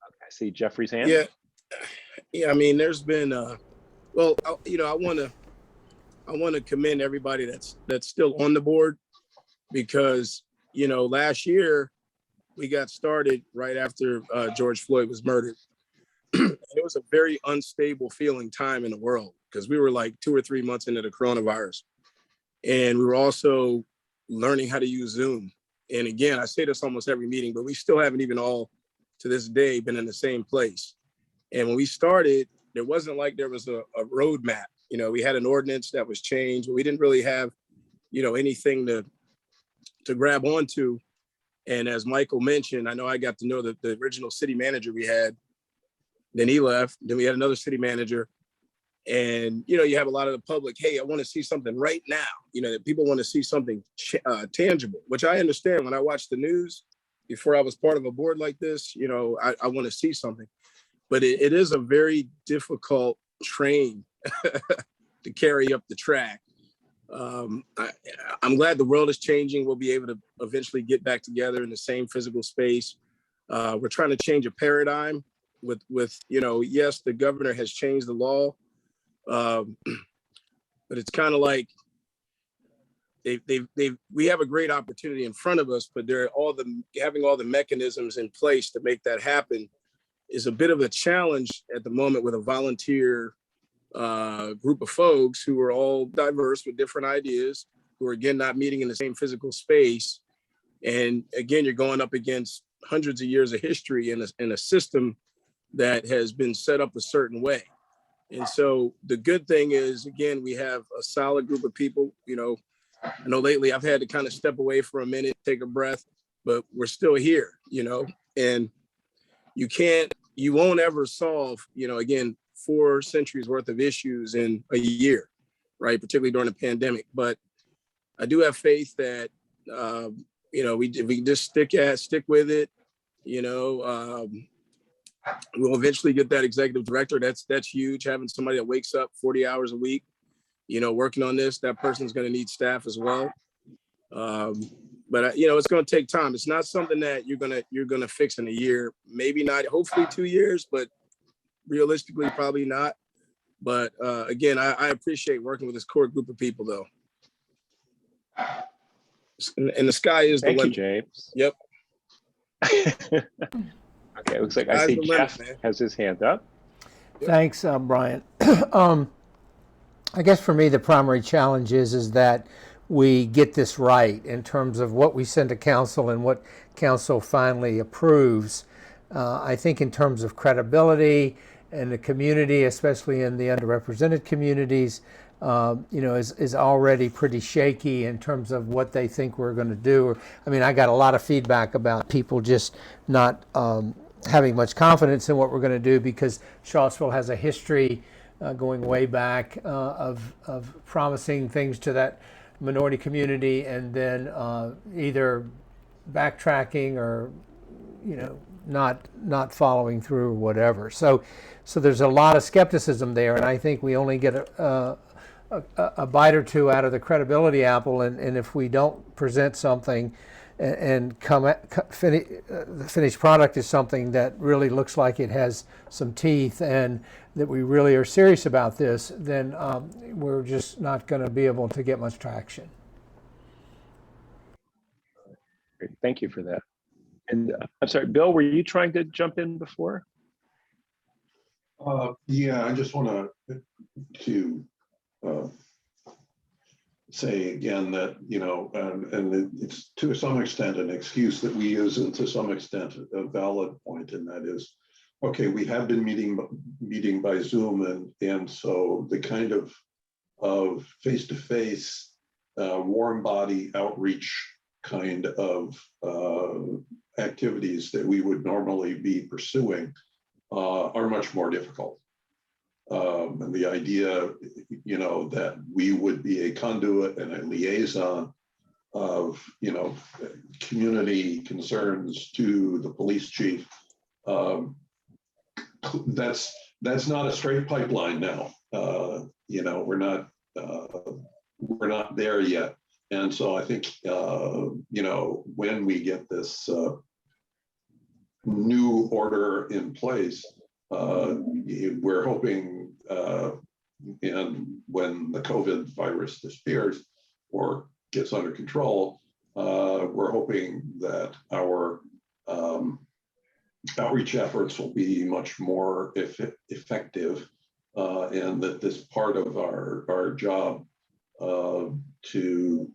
Okay, I see Jeffrey's hand. Yeah. I mean, there's been, well, you know, I want to commend everybody that's still on the board, because, you know, last year we got started right after George Floyd was murdered. It was a very unstable feeling time in the world, because we were like 2 or 3 months into the coronavirus. And we were also learning how to use Zoom. And again, I say this almost every meeting, but we still haven't even all to this day been in the same place. And when we started, there wasn't like there was a roadmap. You know, we had an ordinance that was changed, but we didn't really have, you know, anything to grab onto. And as Michael mentioned, I know I got to know the original city manager we had. Then he left. Then we had another city manager. And, you know, you have a lot of the public, hey, I want to see something right now. You know, that people want to see something tangible, which I understand. When I watch the news before I was part of a board like this, you know, I want to see something. But it is a very difficult train to carry up the track. I'm glad the world is changing. We'll be able to eventually get back together in the same physical space. We're trying to change a paradigm with you know, yes, the governor has changed the law, but it's kind of like we have a great opportunity in front of us, but having all the mechanisms in place to make that happen is a bit of a challenge at the moment, with a volunteer group of folks who are all diverse with different ideas, who are again not meeting in the same physical space. And again, you're going up against hundreds of years of history in a system that has been set up a certain way. And so the good thing is, again, we have a solid group of people. You know, I know lately I've had to kind of step away for a minute, take a breath, but we're still here, you know, and you won't ever solve, you know, again, 4 centuries worth of issues in a year, right? Particularly during the pandemic. But I do have faith that, you know, we just stick with it, you know, we'll eventually get that executive director. That's huge. Having somebody that wakes up 40 hours a week, you know, working on this, that person's going to need staff as well. But you know, it's going to take time. It's not something that you're going to fix in a year, maybe not, hopefully 2 years, but realistically, probably not. But again, I appreciate working with this core group of people, though. And the sky is the limit. Thank you, James. Yep. Okay, it looks like I see Jeff has his hand up. Thanks, Brian. I guess for me, the primary challenge is that we get this right in terms of what we send to council and what council finally approves. I think in terms of credibility and the community, especially in the underrepresented communities, you know, is already pretty shaky in terms of what they think we're going to do. I mean, I got a lot of feedback about people just not having much confidence in what we're going to do, because Charlottesville has a history going way back of promising things to that minority community and then either backtracking or, you know, not following through or whatever. So there's a lot of skepticism there, and I think we only get a bite or two out of the credibility apple, and if we don't present something and the finished product is something that really looks like it has some teeth and that we really are serious about this, then we're just not going to be able to get much traction. Great. Thank you for that. And I'm sorry, Bill, were you trying to jump in before? Yeah, I just want to say again that, you know, and it's to some extent an excuse that we use, and to some extent a valid point, and that is, okay, we have been meeting by Zoom, and so the kind of face-to-face warm body outreach kind of activities that we would normally be pursuing are much more difficult. And the idea, you know, that we would be a conduit and a liaison of, community concerns to the police chief. That's not a straight pipeline now. We're not there yet. And so I think, when we get this new order in place, we're hoping, and when the COVID virus disappears or gets under control, we're hoping that our outreach efforts will be much more effective, and that this part of our job to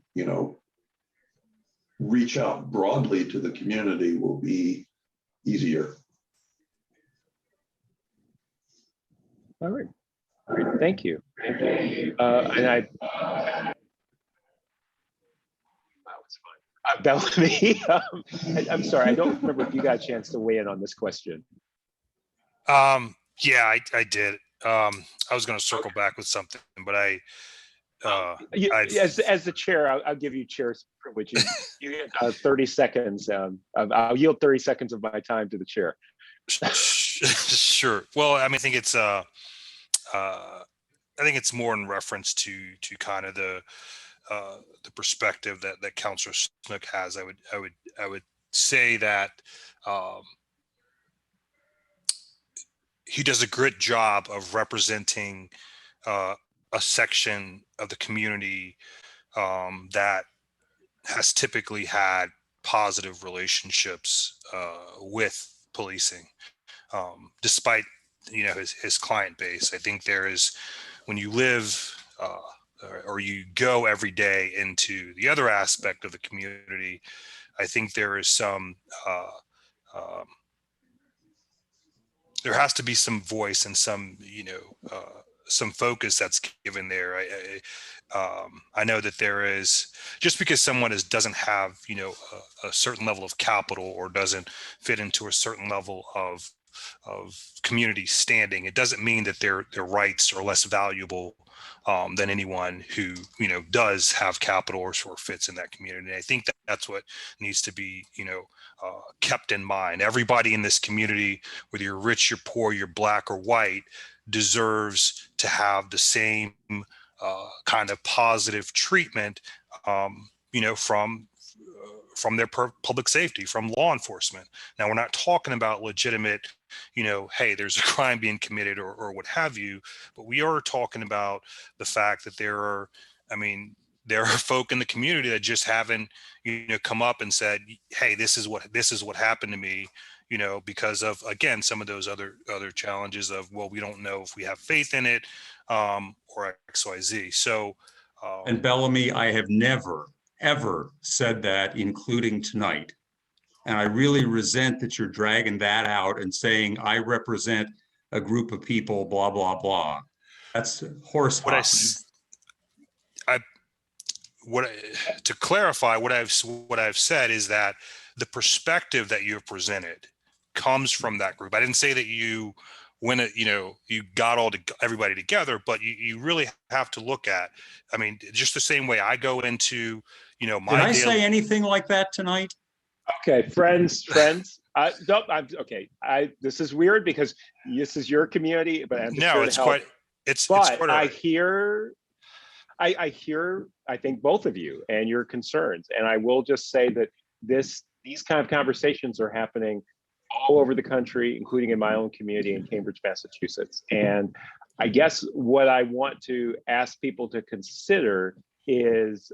reach out broadly to the community will be easier. All right. Great. Thank you. And wow, it's fine. Bellamy, I'm sorry, I don't remember if you got a chance to weigh in on this question. Yeah, I did. I was going to circle back with something, but as the chair, I'll give you chair's privilege. You get 30 seconds. I'll yield 30 seconds of my time to the chair. Sure. Well, I mean, I think it's more in reference to kind of the perspective that Councilor Snook has. I would say that he does a great job of representing a section of the community that has typically had positive relationships with policing, despite his client base. I think there is, when you live or you go every day into the other aspect of the community, I think there is some there has to be some voice and some some focus that's given there. I know that there is, just because someone doesn't have a certain level of capital or doesn't fit into a certain level of community standing, it doesn't mean that their rights are less valuable than anyone who does have capital or fits in that community. And I think that's what needs to be kept in mind. Everybody in this community, whether you're rich, you're poor, you're black or white, deserves to have the same kind of positive treatment, from their public safety, from law enforcement. Now, we're not talking about legitimate, hey, there's a crime being committed or what have you, but we are talking about the fact that there are folk in the community that just haven't, come up and said, hey, this is what happened to me, because of, again, some of those other challenges of, well, we don't know if we have faith in it, or XYZ. So, and Bellamy, I have never, ever said that, including tonight. And I really resent that you're dragging that out and saying, I represent a group of people, blah, blah, blah. That's horse hopping. To clarify, what I've said is that the perspective that you have presented comes from that group. I didn't say that you got everybody together, but you really have to look at, just the same way I go into, my Did I say anything like that tonight? Okay, friends. Okay. This is weird because this is your community, but I'm just here to help. But I hear, I think both of you and your concerns, and I will just say that these kind of conversations are happening all over the country, including in my own community in Cambridge, Massachusetts. And I guess what I want to ask people to consider is,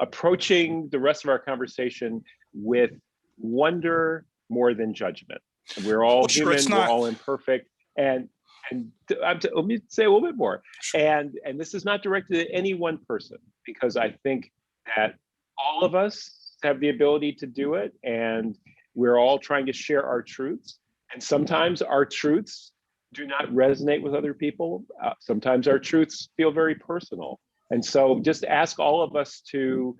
approaching the rest of our conversation with wonder more than judgment. We're all human, we're all imperfect, and let me say a little bit more. And this is not directed at any one person, because I think that all of us have the ability to do it, and we're all trying to share our truths. And sometimes our truths do not resonate with other people. Sometimes our truths feel very personal. And so just ask all of us to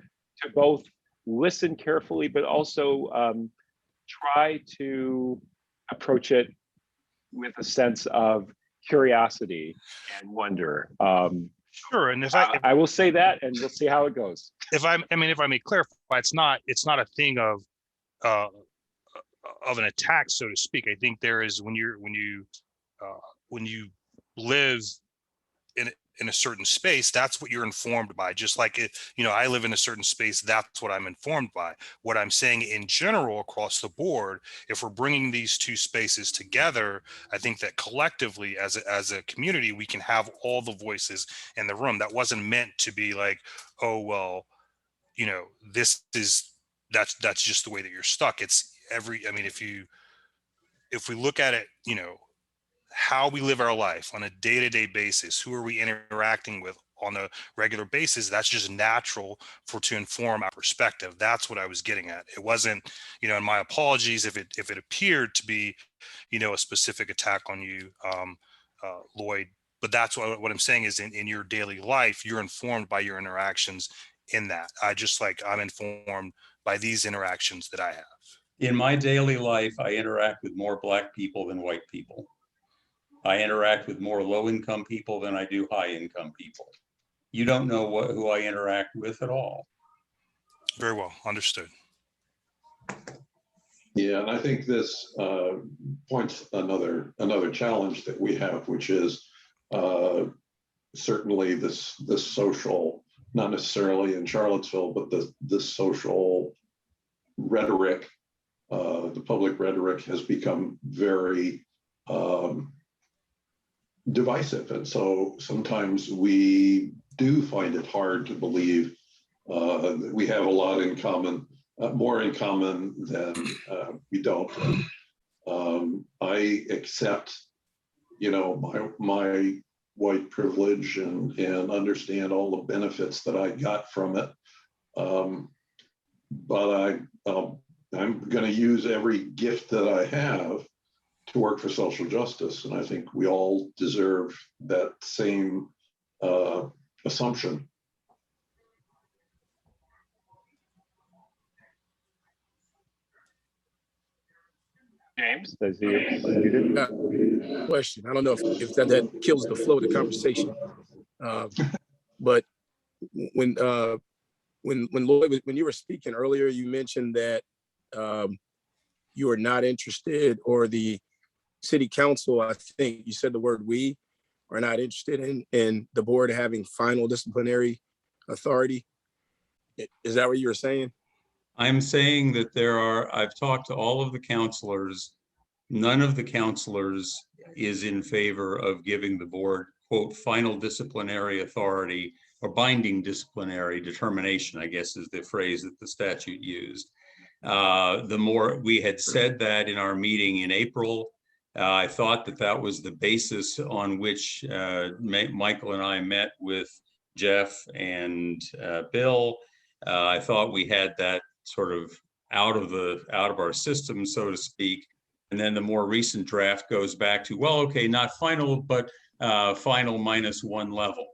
both listen carefully, but also try to approach it with a sense of curiosity and wonder. Sure. And if I, I will say that, and we'll see how it goes. if I mean, if I may clarify, it's not a thing uh, of an attack, so to speak. I think there is when you live in a certain space, that's what you're informed by. Just like I live in a certain space, that's what I'm informed by. What I'm saying in general across the board, if we're bringing these two spaces together, I think that collectively as a community, we can have all the voices in the room. That wasn't meant to be like, oh, well, that's just the way that you're stuck. It's if we look at it, how we live our life on a day-to-day basis, who are we interacting with on a regular basis, that's just natural to inform our perspective. That's what I was getting at. It wasn't, and my apologies if it appeared to be, a specific attack on you, Lloyd, but that's what I'm saying is in your daily life, you're informed by your interactions in that. I'm informed by these interactions that I have. In my daily life, I interact with more Black people than white people. I interact with more low-income people than I do high-income people. You don't know who I interact with at all. Very well understood. Yeah, and I think this points another challenge that we have, which is certainly this social, not necessarily in Charlottesville, but the social rhetoric, the public rhetoric has become very divisive. And so sometimes we do find it hard to believe that we have a lot in common, more in common than we don't. I accept, my white privilege and understand all the benefits that I got from it. But I'm going to use every gift that I have to work for social justice. And I think we all deserve that same assumption. James, Question. I don't know if that kills the flow of the conversation. But when Lloyd, when you were speaking earlier, you mentioned that you are not interested, or the city council, I think you said the word "we," are not interested in the board having final disciplinary authority. Is that what you were saying? I'm saying that I've talked to all of the counselors. None of the counselors is in favor of giving the board, quote, final disciplinary authority or binding disciplinary determination, I guess is the phrase that the statute used. The more we had said that in our meeting in April, I thought that was the basis on which Michael and I met with Jeff and Bill. I thought we had that sort of out of our system, so to speak. And then the more recent draft goes back to, well, okay, not final, but final -1 level.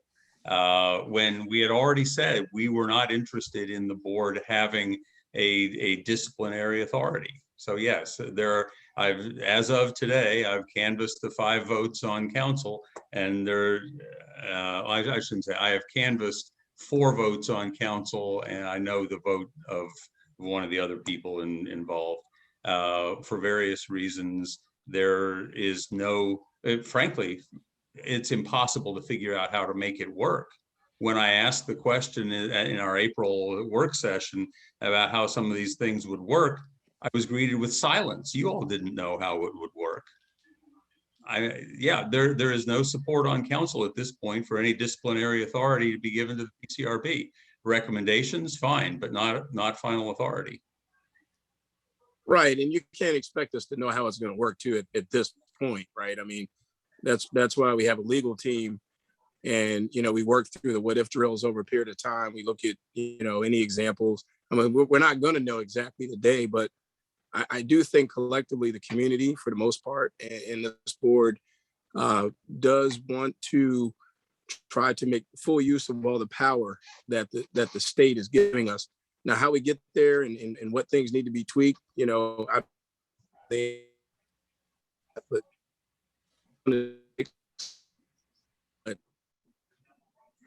When we had already said we were not interested in the board having a disciplinary authority. So yes, as of today, I've canvassed the 5 votes on council, and I shouldn't say, I have canvassed 4 votes on council, and I know the vote of one of the other people involved. For various reasons, there is frankly, it's impossible to figure out how to make it work. When I asked the question in our April work session about how some of these things would work, I was greeted with silence. You all didn't know how it would work. There is no support on council at this point for any disciplinary authority to be given to the PCRB. Recommendations, fine, but not final authority. Right, and you can't expect us to know how it's going to work too at this point, right? I mean, that's why we have a legal team, and we work through the what if drills over a period of time. We look at any examples. I mean, we're not going to know exactly the day, but I do think collectively the community, for the most part, and this board does want to try to make full use of all the power that the state is giving us. Now, how we get there and what things need to be tweaked, I think, but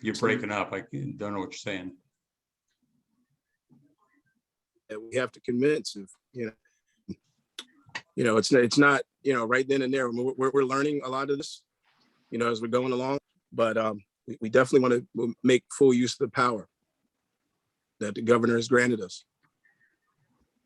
You're breaking up. I don't know what you're saying. that we have to convince of, it's not, right then and there. We're learning a lot of this, as we're going along, but we definitely want to make full use of the power that the governor has granted us.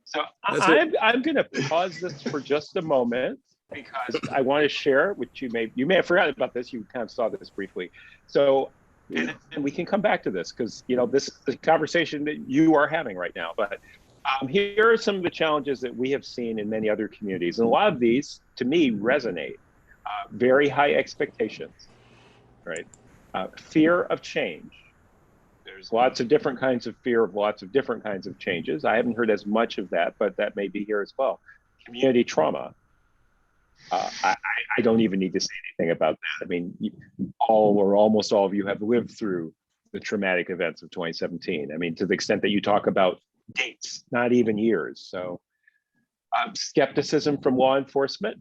So I'm going to pause this for just a moment because I want to share, which you may have forgotten about this. You kind of saw this briefly. So, and we can come back to this because, this is the conversation that you are having right now. But here are some of the challenges that we have seen in many other communities. And a lot of these, to me, resonate. Very high expectations, right? Fear of change. There's lots of different kinds of fear of lots of different kinds of changes. I haven't heard as much of that, but that may be here as well. Community trauma. I don't even need to say anything about that. I mean, all or almost all of you have lived through the traumatic events of 2017. I mean, to the extent that you talk about dates, not even years. So skepticism from law enforcement,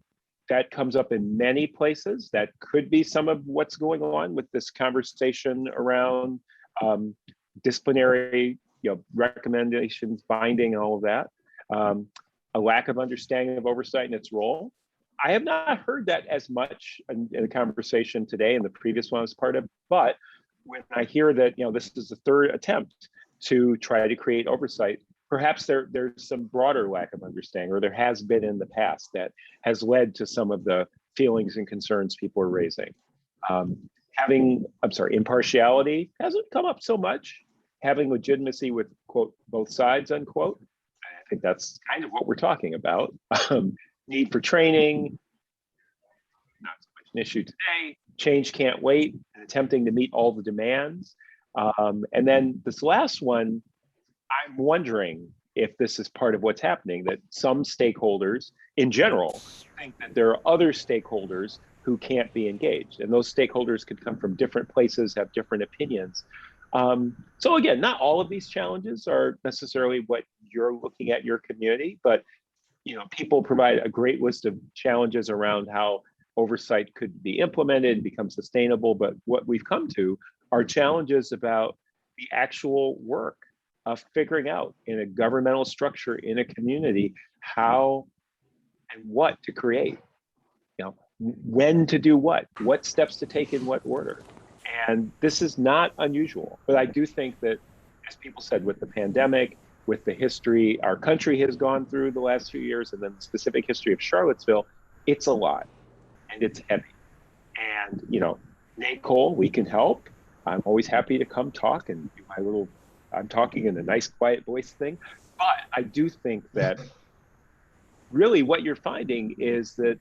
that comes up in many places. That could be some of what's going on with this conversation around disciplinary, recommendations, binding, and all of that. A lack of understanding of oversight and its role. I have not heard that as much in the conversation today and the previous one I was part of, but when I hear that, this is the third attempt to try to create oversight, perhaps there's some broader lack of understanding, or there has been in the past, that has led to some of the feelings and concerns people are raising. Impartiality hasn't come up so much. Having legitimacy with, quote, both sides, unquote. I think that's kind of what we're talking about. Need for training, not so much an issue today. Change can't wait, and attempting to meet all the demands. And then this last one, I'm wondering if this is part of what's happening, that some stakeholders in general think that there are other stakeholders who can't be engaged. And those stakeholders could come from different places, have different opinions. So again, not all of these challenges are necessarily what you're looking at in your community, but people provide a great list of challenges around how oversight could be implemented and become sustainable. But what we've come to are challenges about the actual work of figuring out in a governmental structure in a community how and what to create, when to do what steps to take in what order. And this is not unusual, but I do think that, as people said, with the pandemic, with the history our country has gone through the last few years, and then the specific history of Charlottesville, it's a lot and it's heavy. And, Nicole, we can help. I'm always happy to come talk and do my little, I'm talking in a nice quiet voice thing. But I do think that really what you're finding is that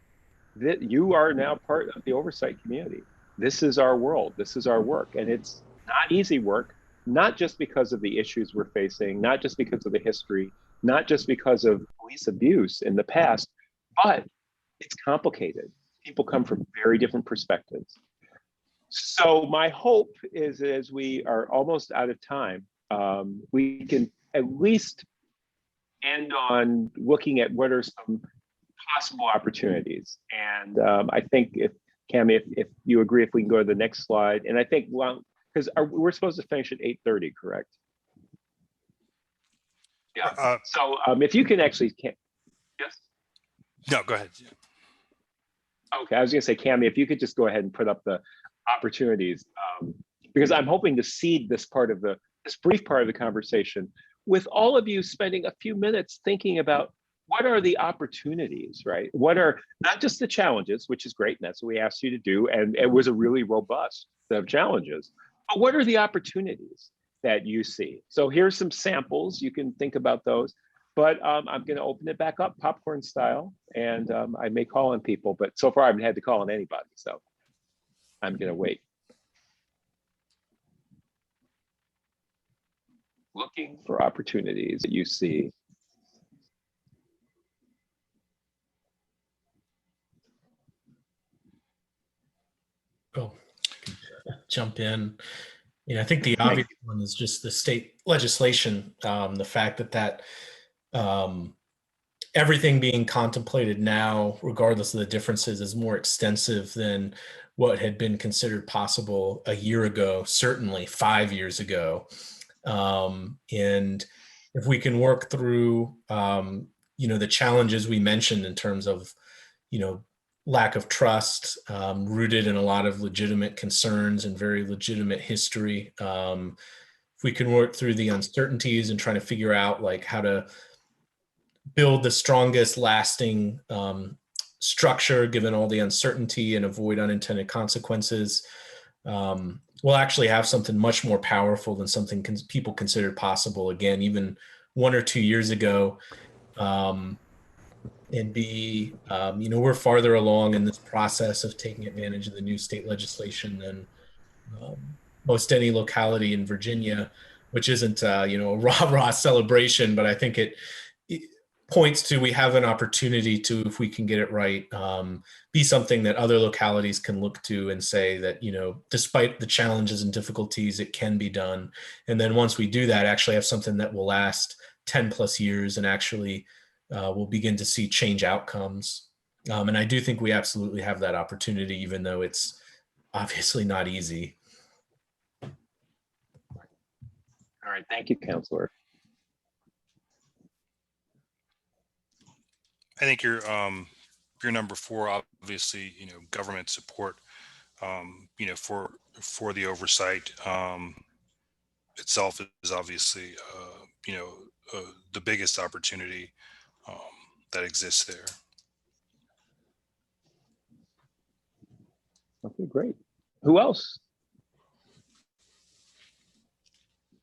you are now part of the oversight community. This is our world. This is our work. And it's not easy work, not just because of the issues we're facing, not just because of the history, not just because of police abuse in the past, but it's complicated. People come from very different perspectives. So my hope is, as we are almost out of time, we can at least end on looking at what are some possible opportunities. And I think if you agree, if we can go to the next slide, and I think, because we're supposed to finish at 8:30, correct? Yeah. So if you can actually, yes? No, go ahead. Okay, I was gonna say, Cammie, if you could just go ahead and put up the opportunities, because I'm hoping to seed this brief part of the conversation with all of you spending a few minutes thinking about what are the opportunities, right? What are not just the challenges, which is great, and that's what we asked you to do, and it was a really robust set of challenges, but what are the opportunities that you see? So here's some samples, you can think about those, but I'm gonna open it back up popcorn style, and I may call on people, but so far I haven't had to call on anybody, so I'm gonna wait. Looking for opportunities that you see. Oh, jump in. I think the obvious one is just the state legislation, the fact that everything being contemplated now, regardless of the differences, is more extensive than what had been considered possible a year ago, certainly 5 years ago. And if we can work through, the challenges we mentioned in terms of, lack of trust, rooted in a lot of legitimate concerns and very legitimate history. If we can work through the uncertainties and try to figure out like how to build the strongest lasting structure given all the uncertainty and avoid unintended consequences, we'll actually have something much more powerful than something people considered possible again, even 1 or 2 years ago. And be, we're farther along in this process of taking advantage of the new state legislation than most any locality in Virginia, which isn't, a rah-rah celebration, but I think it points to we have an opportunity to, if we can get it right, be something that other localities can look to and say that, despite the challenges and difficulties, it can be done. And then once we do that, actually have something that will last 10 plus years and actually we'll begin to see change outcomes. And I do think we absolutely have that opportunity, even though it's obviously not easy. All right, thank you, Counselor. I think your number 4, obviously, government support, for the oversight itself is obviously, the biggest opportunity that exists there. Okay, great. Who else?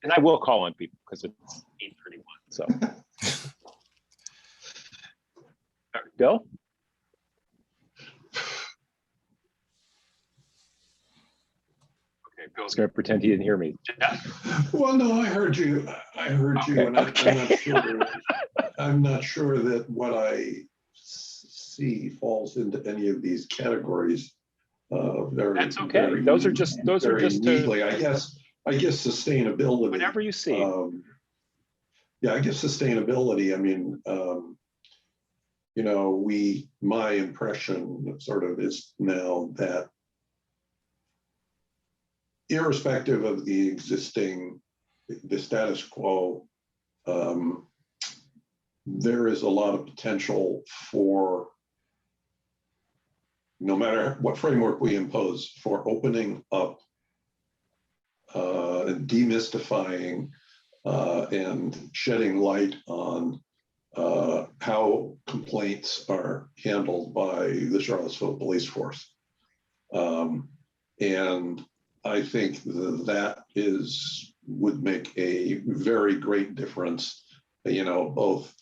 And I will call on people because it's 8:31. So, all right, Bill. Okay, Bill's going to pretend he didn't hear me. Jeff? Well, no, I heard you. Okay, and I'm not sure that what I see falls into any of these categories. That's okay. Those are just neatly. I guess sustainability. Whatever you see. Yeah, I guess sustainability. I mean, my impression sort of is now that irrespective of the status quo, there is a lot of potential for, no matter what framework we impose, for opening up and demystifying and shedding light on how complaints are handled by the Charlottesville Police Force. And I think that would make a very great difference, both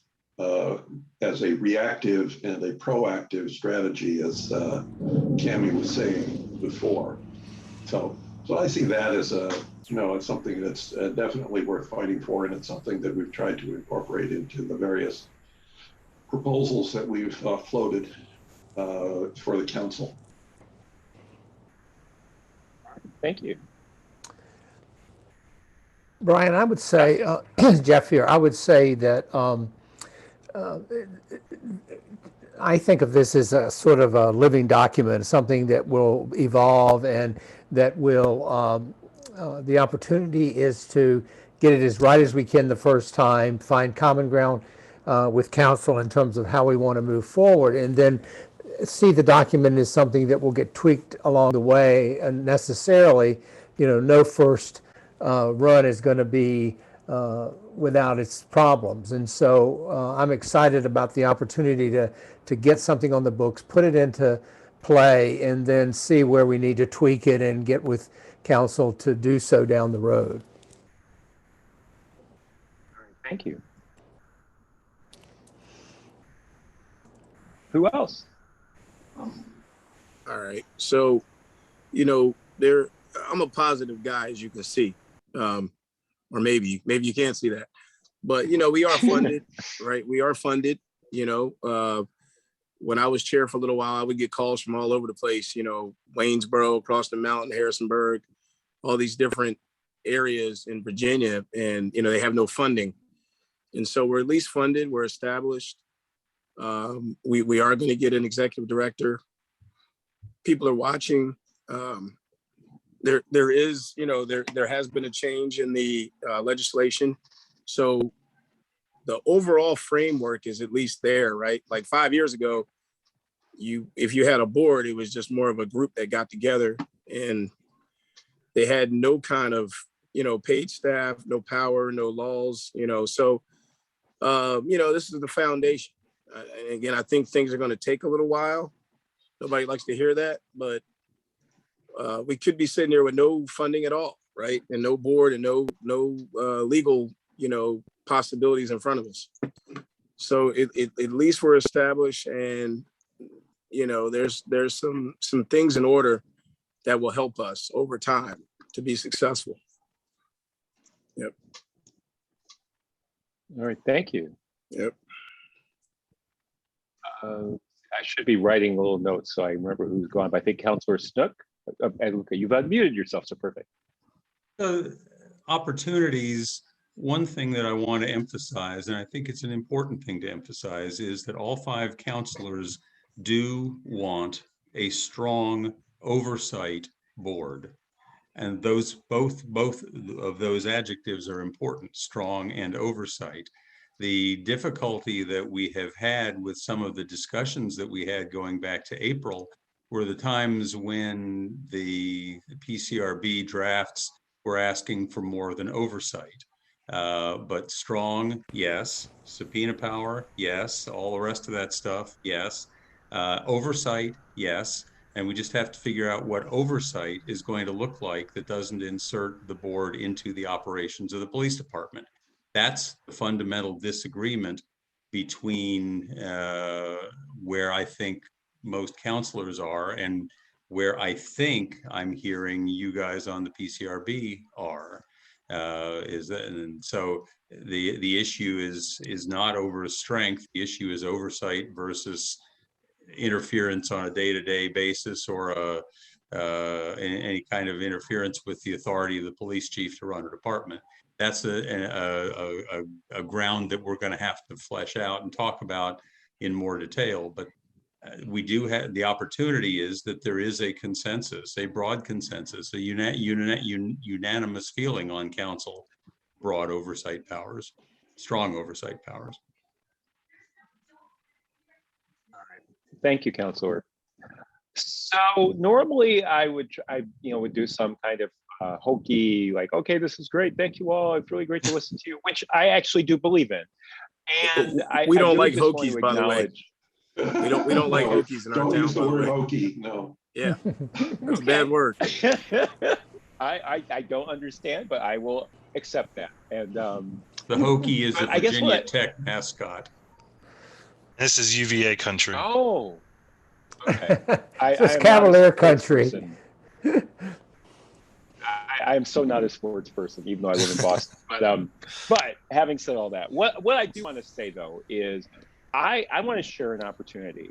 as a reactive and a proactive strategy, as Cammie was saying before. So I see that as it's something that's definitely worth fighting for, and it's something that we've tried to incorporate into the various proposals that we've floated for the council. Thank you. Brian, I would say, Jeff here, I would say that I think of this as a sort of a living document, something that will evolve and that will, the opportunity is to get it as right as we can the first time, find common ground with council in terms of how we want to move forward, and then see the document as something that will get tweaked along the way, and necessarily, no first run is going to be without its problems. And so I'm excited about the opportunity to get something on the books, put it into play, and then see where we need to tweak it and get with council to do so down the road. All right, thank you. Who else? All right. So, I'm a positive guy, as you can see. Or maybe you can't see that. But, we are funded, right? We are funded. When I was chair for a little while, I would get calls from all over the place, Waynesboro, across the mountain, Harrisonburg, all these different areas in Virginia. And, they have no funding. And so we're at least funded. We're established. We are going to get an executive director. People are watching. There is, there has been a change in the legislation. So the overall framework is at least there, right? Like 5 years ago, if you had a board, it was just more of a group that got together and they had no kind of, paid staff, no power, no laws, so, this is the foundation. And again, I think things are going to take a little while. Nobody likes to hear that, but we could be sitting there with no funding at all, right? And no board and no legal, possibilities in front of us. So at least we're established, and there's some things in order that will help us over time to be successful. Yep. All right, thank you. Yep. I should be writing a little note so I remember who's gone, but I think Councilor Snook, and Luca, you've unmuted yourself, so perfect. Opportunities, one thing that I want to emphasize, and I think it's an important thing to emphasize, is that all 5 councilors do want a strong oversight board. And both of those adjectives are important, strong and oversight. The difficulty that we have had with some of the discussions that we had going back to April were the times when the PCRB drafts were asking for more than oversight. But strong, yes. Subpoena power, yes. All the rest of that stuff, yes. Oversight, yes. And we just have to figure out what oversight is going to look like that doesn't insert the board into the operations of the police department. That's the fundamental disagreement between where I think most counselors are and where I think I'm hearing you guys on the PCRB are. Is that, and so the issue is not over strength. The issue is oversight versus interference on a day-to-day basis, or any kind of interference with the authority of the police chief to run a department. That's a ground that we're going to have to flesh out and talk about in more detail. But we do have the opportunity is that there is a consensus, a broad consensus, a unanimous feeling on council, broad oversight powers, strong oversight powers. Thank you, Councilor. So normally I would do some kind of hokey, like, okay, this is great. Thank you all. It's really great to listen to you, which I actually do believe in. And we don't like just want hokies, to by the way. We don't like hokies in our town. Don't use the word hokey, no. Yeah, that's a bad word. I don't understand, but I will accept that. And the Hokie is a Virginia Tech mascot. This is UVA country. Oh, okay. It's Cavalier country. I am so not a sports person, even though I live in Boston. But having said all that, what I do want to say though is I want to share an opportunity.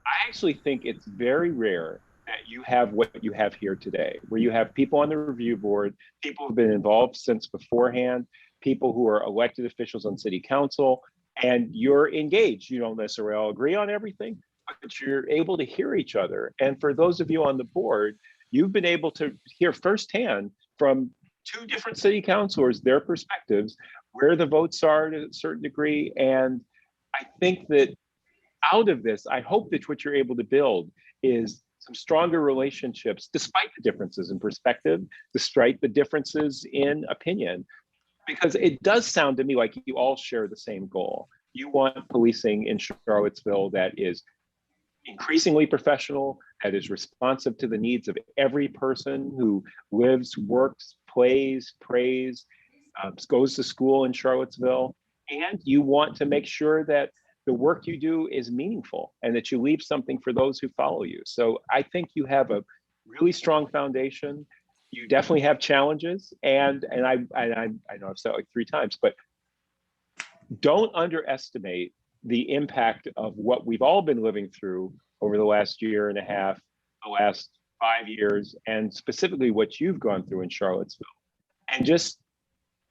I actually think it's very rare that you have what you have here today, where you have people on the review board, people who've been involved since beforehand, people who are elected officials on city council, and you're engaged. You don't necessarily all agree on everything, but you're able to hear each other. And for those of you on the board, you've been able to hear firsthand from 2 different city councilors, their perspectives, where the votes are to a certain degree. And I think that out of this, I hope that what you're able to build is some stronger relationships, despite the differences in perspective, despite the differences in opinion. Because it does sound to me like you all share the same goal. You want policing in Charlottesville that is increasingly professional, that is responsive to the needs of every person who lives, works, plays, prays, goes to school in Charlottesville. And you want to make sure that the work you do is meaningful and that you leave something for those who follow you. So I think you have a really strong foundation. You definitely have challenges, and I know I've said it like 3 times, but don't underestimate the impact of what we've all been living through over the last year and a half, the last 5 years, and specifically what you've gone through in Charlottesville. And just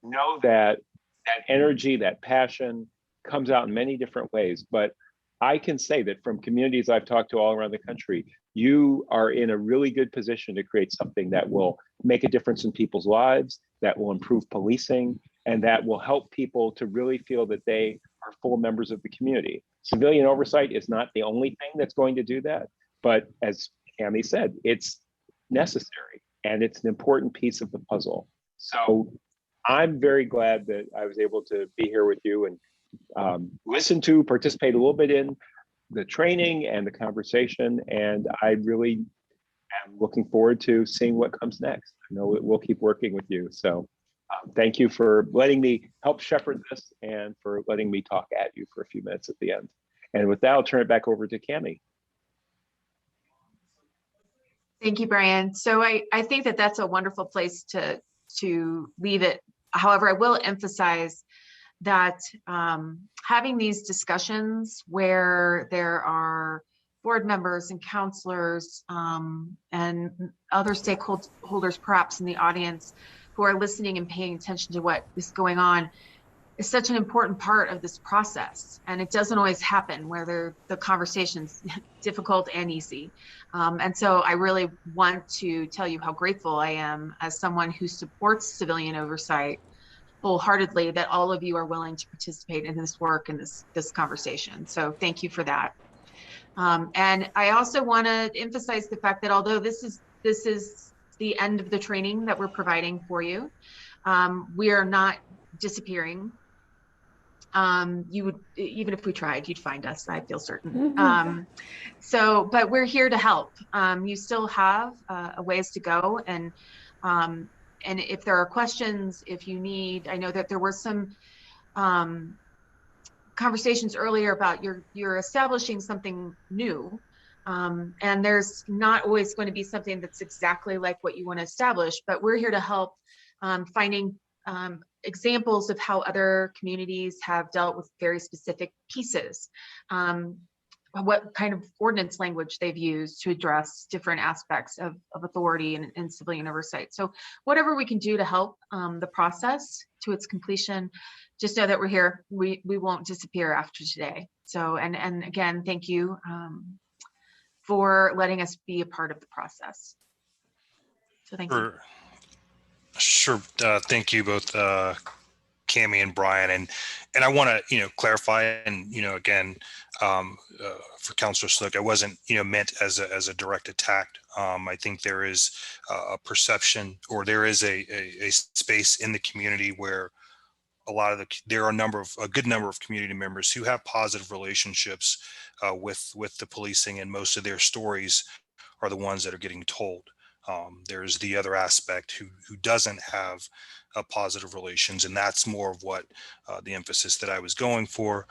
know that that energy, that passion comes out in many different ways, but I can say that from communities I've talked to all around the country, you are in a really good position to create something that will make a difference in people's lives, that will improve policing, and that will help people to really feel that they are full members of the community. Civilian oversight is not the only thing that's going to do that, but as Cami said, it's necessary and it's an important piece of the puzzle. So I'm very glad that I was able to be here with you and listen to, participate a little bit in the training and the conversation. And I really am looking forward to seeing what comes next. I know we'll keep working with you. So thank you for letting me help shepherd this and for letting me talk at you for a few minutes at the end. And with that, I'll turn it back over to Cami. Thank you, Brian. So I think that that's a wonderful place to leave it. However, I will emphasize that having these discussions where there are board members and counselors and other stakeholders perhaps in the audience who are listening and paying attention to what is going on is such an important part of this process. And it doesn't always happen where the conversation's difficult and easy. And so I really want to tell you how grateful I am as someone who supports civilian oversight wholeheartedly, that all of you are willing to participate in this work and this conversation. So thank you for that. And I also want to emphasize the fact that although this is the end of the training that we're providing for you, we are not disappearing. You would, even if we tried, you'd find us, I feel certain. But we're here to help. You still have a ways to go, and if there are questions, if you need, I know that there were some conversations earlier about you're establishing something new, and there's not always going to be something that's exactly like what you want to establish, but we're here to help finding examples of how other communities have dealt with very specific pieces, what kind of ordinance language they've used to address different aspects of authority and civilian oversight. So whatever we can do to help the process to its completion, just know that we're here. We won't disappear after today. So, and again, thank you for letting us be a part of the process. So thank you. Sure. Thank you both, Cami and Brian. And I want to, clarify and, again, for Councilor Slick, I wasn't, meant as a direct attack. I think there is a perception, or there is a space in the community where there are a good number of community members who have positive relationships with the policing, and most of their stories are the ones that are getting told. There's the other aspect who doesn't have positive relations, and that's more of what the emphasis that I was going for.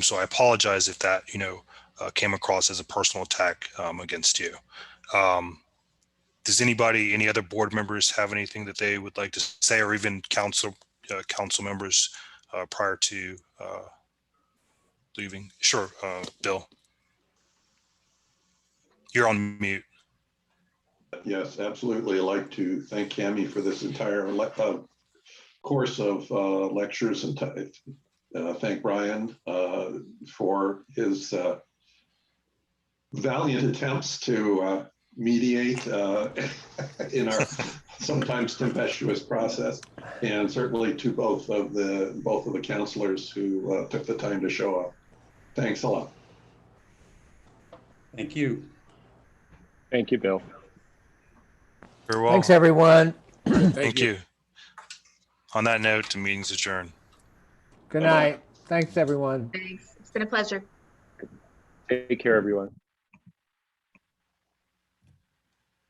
So I apologize if that came across as a personal attack against you. Does any other board members have anything that they would like to say, or even council members prior to leaving? Sure, Bill, you're on mute. Yes, absolutely. I'd like to thank Cami for this entire course of lectures, and thank Brian for his valiant attempts to mediate in our sometimes tempestuous process, and certainly to both of the counselors who took the time to show up. Thanks a lot. Thank you. Thank you, Bill. Very well. Thanks, everyone. Thank you. On that note, the meeting's adjourned. Good night. Thanks, everyone. Thanks. It's been a pleasure. Take care, everyone.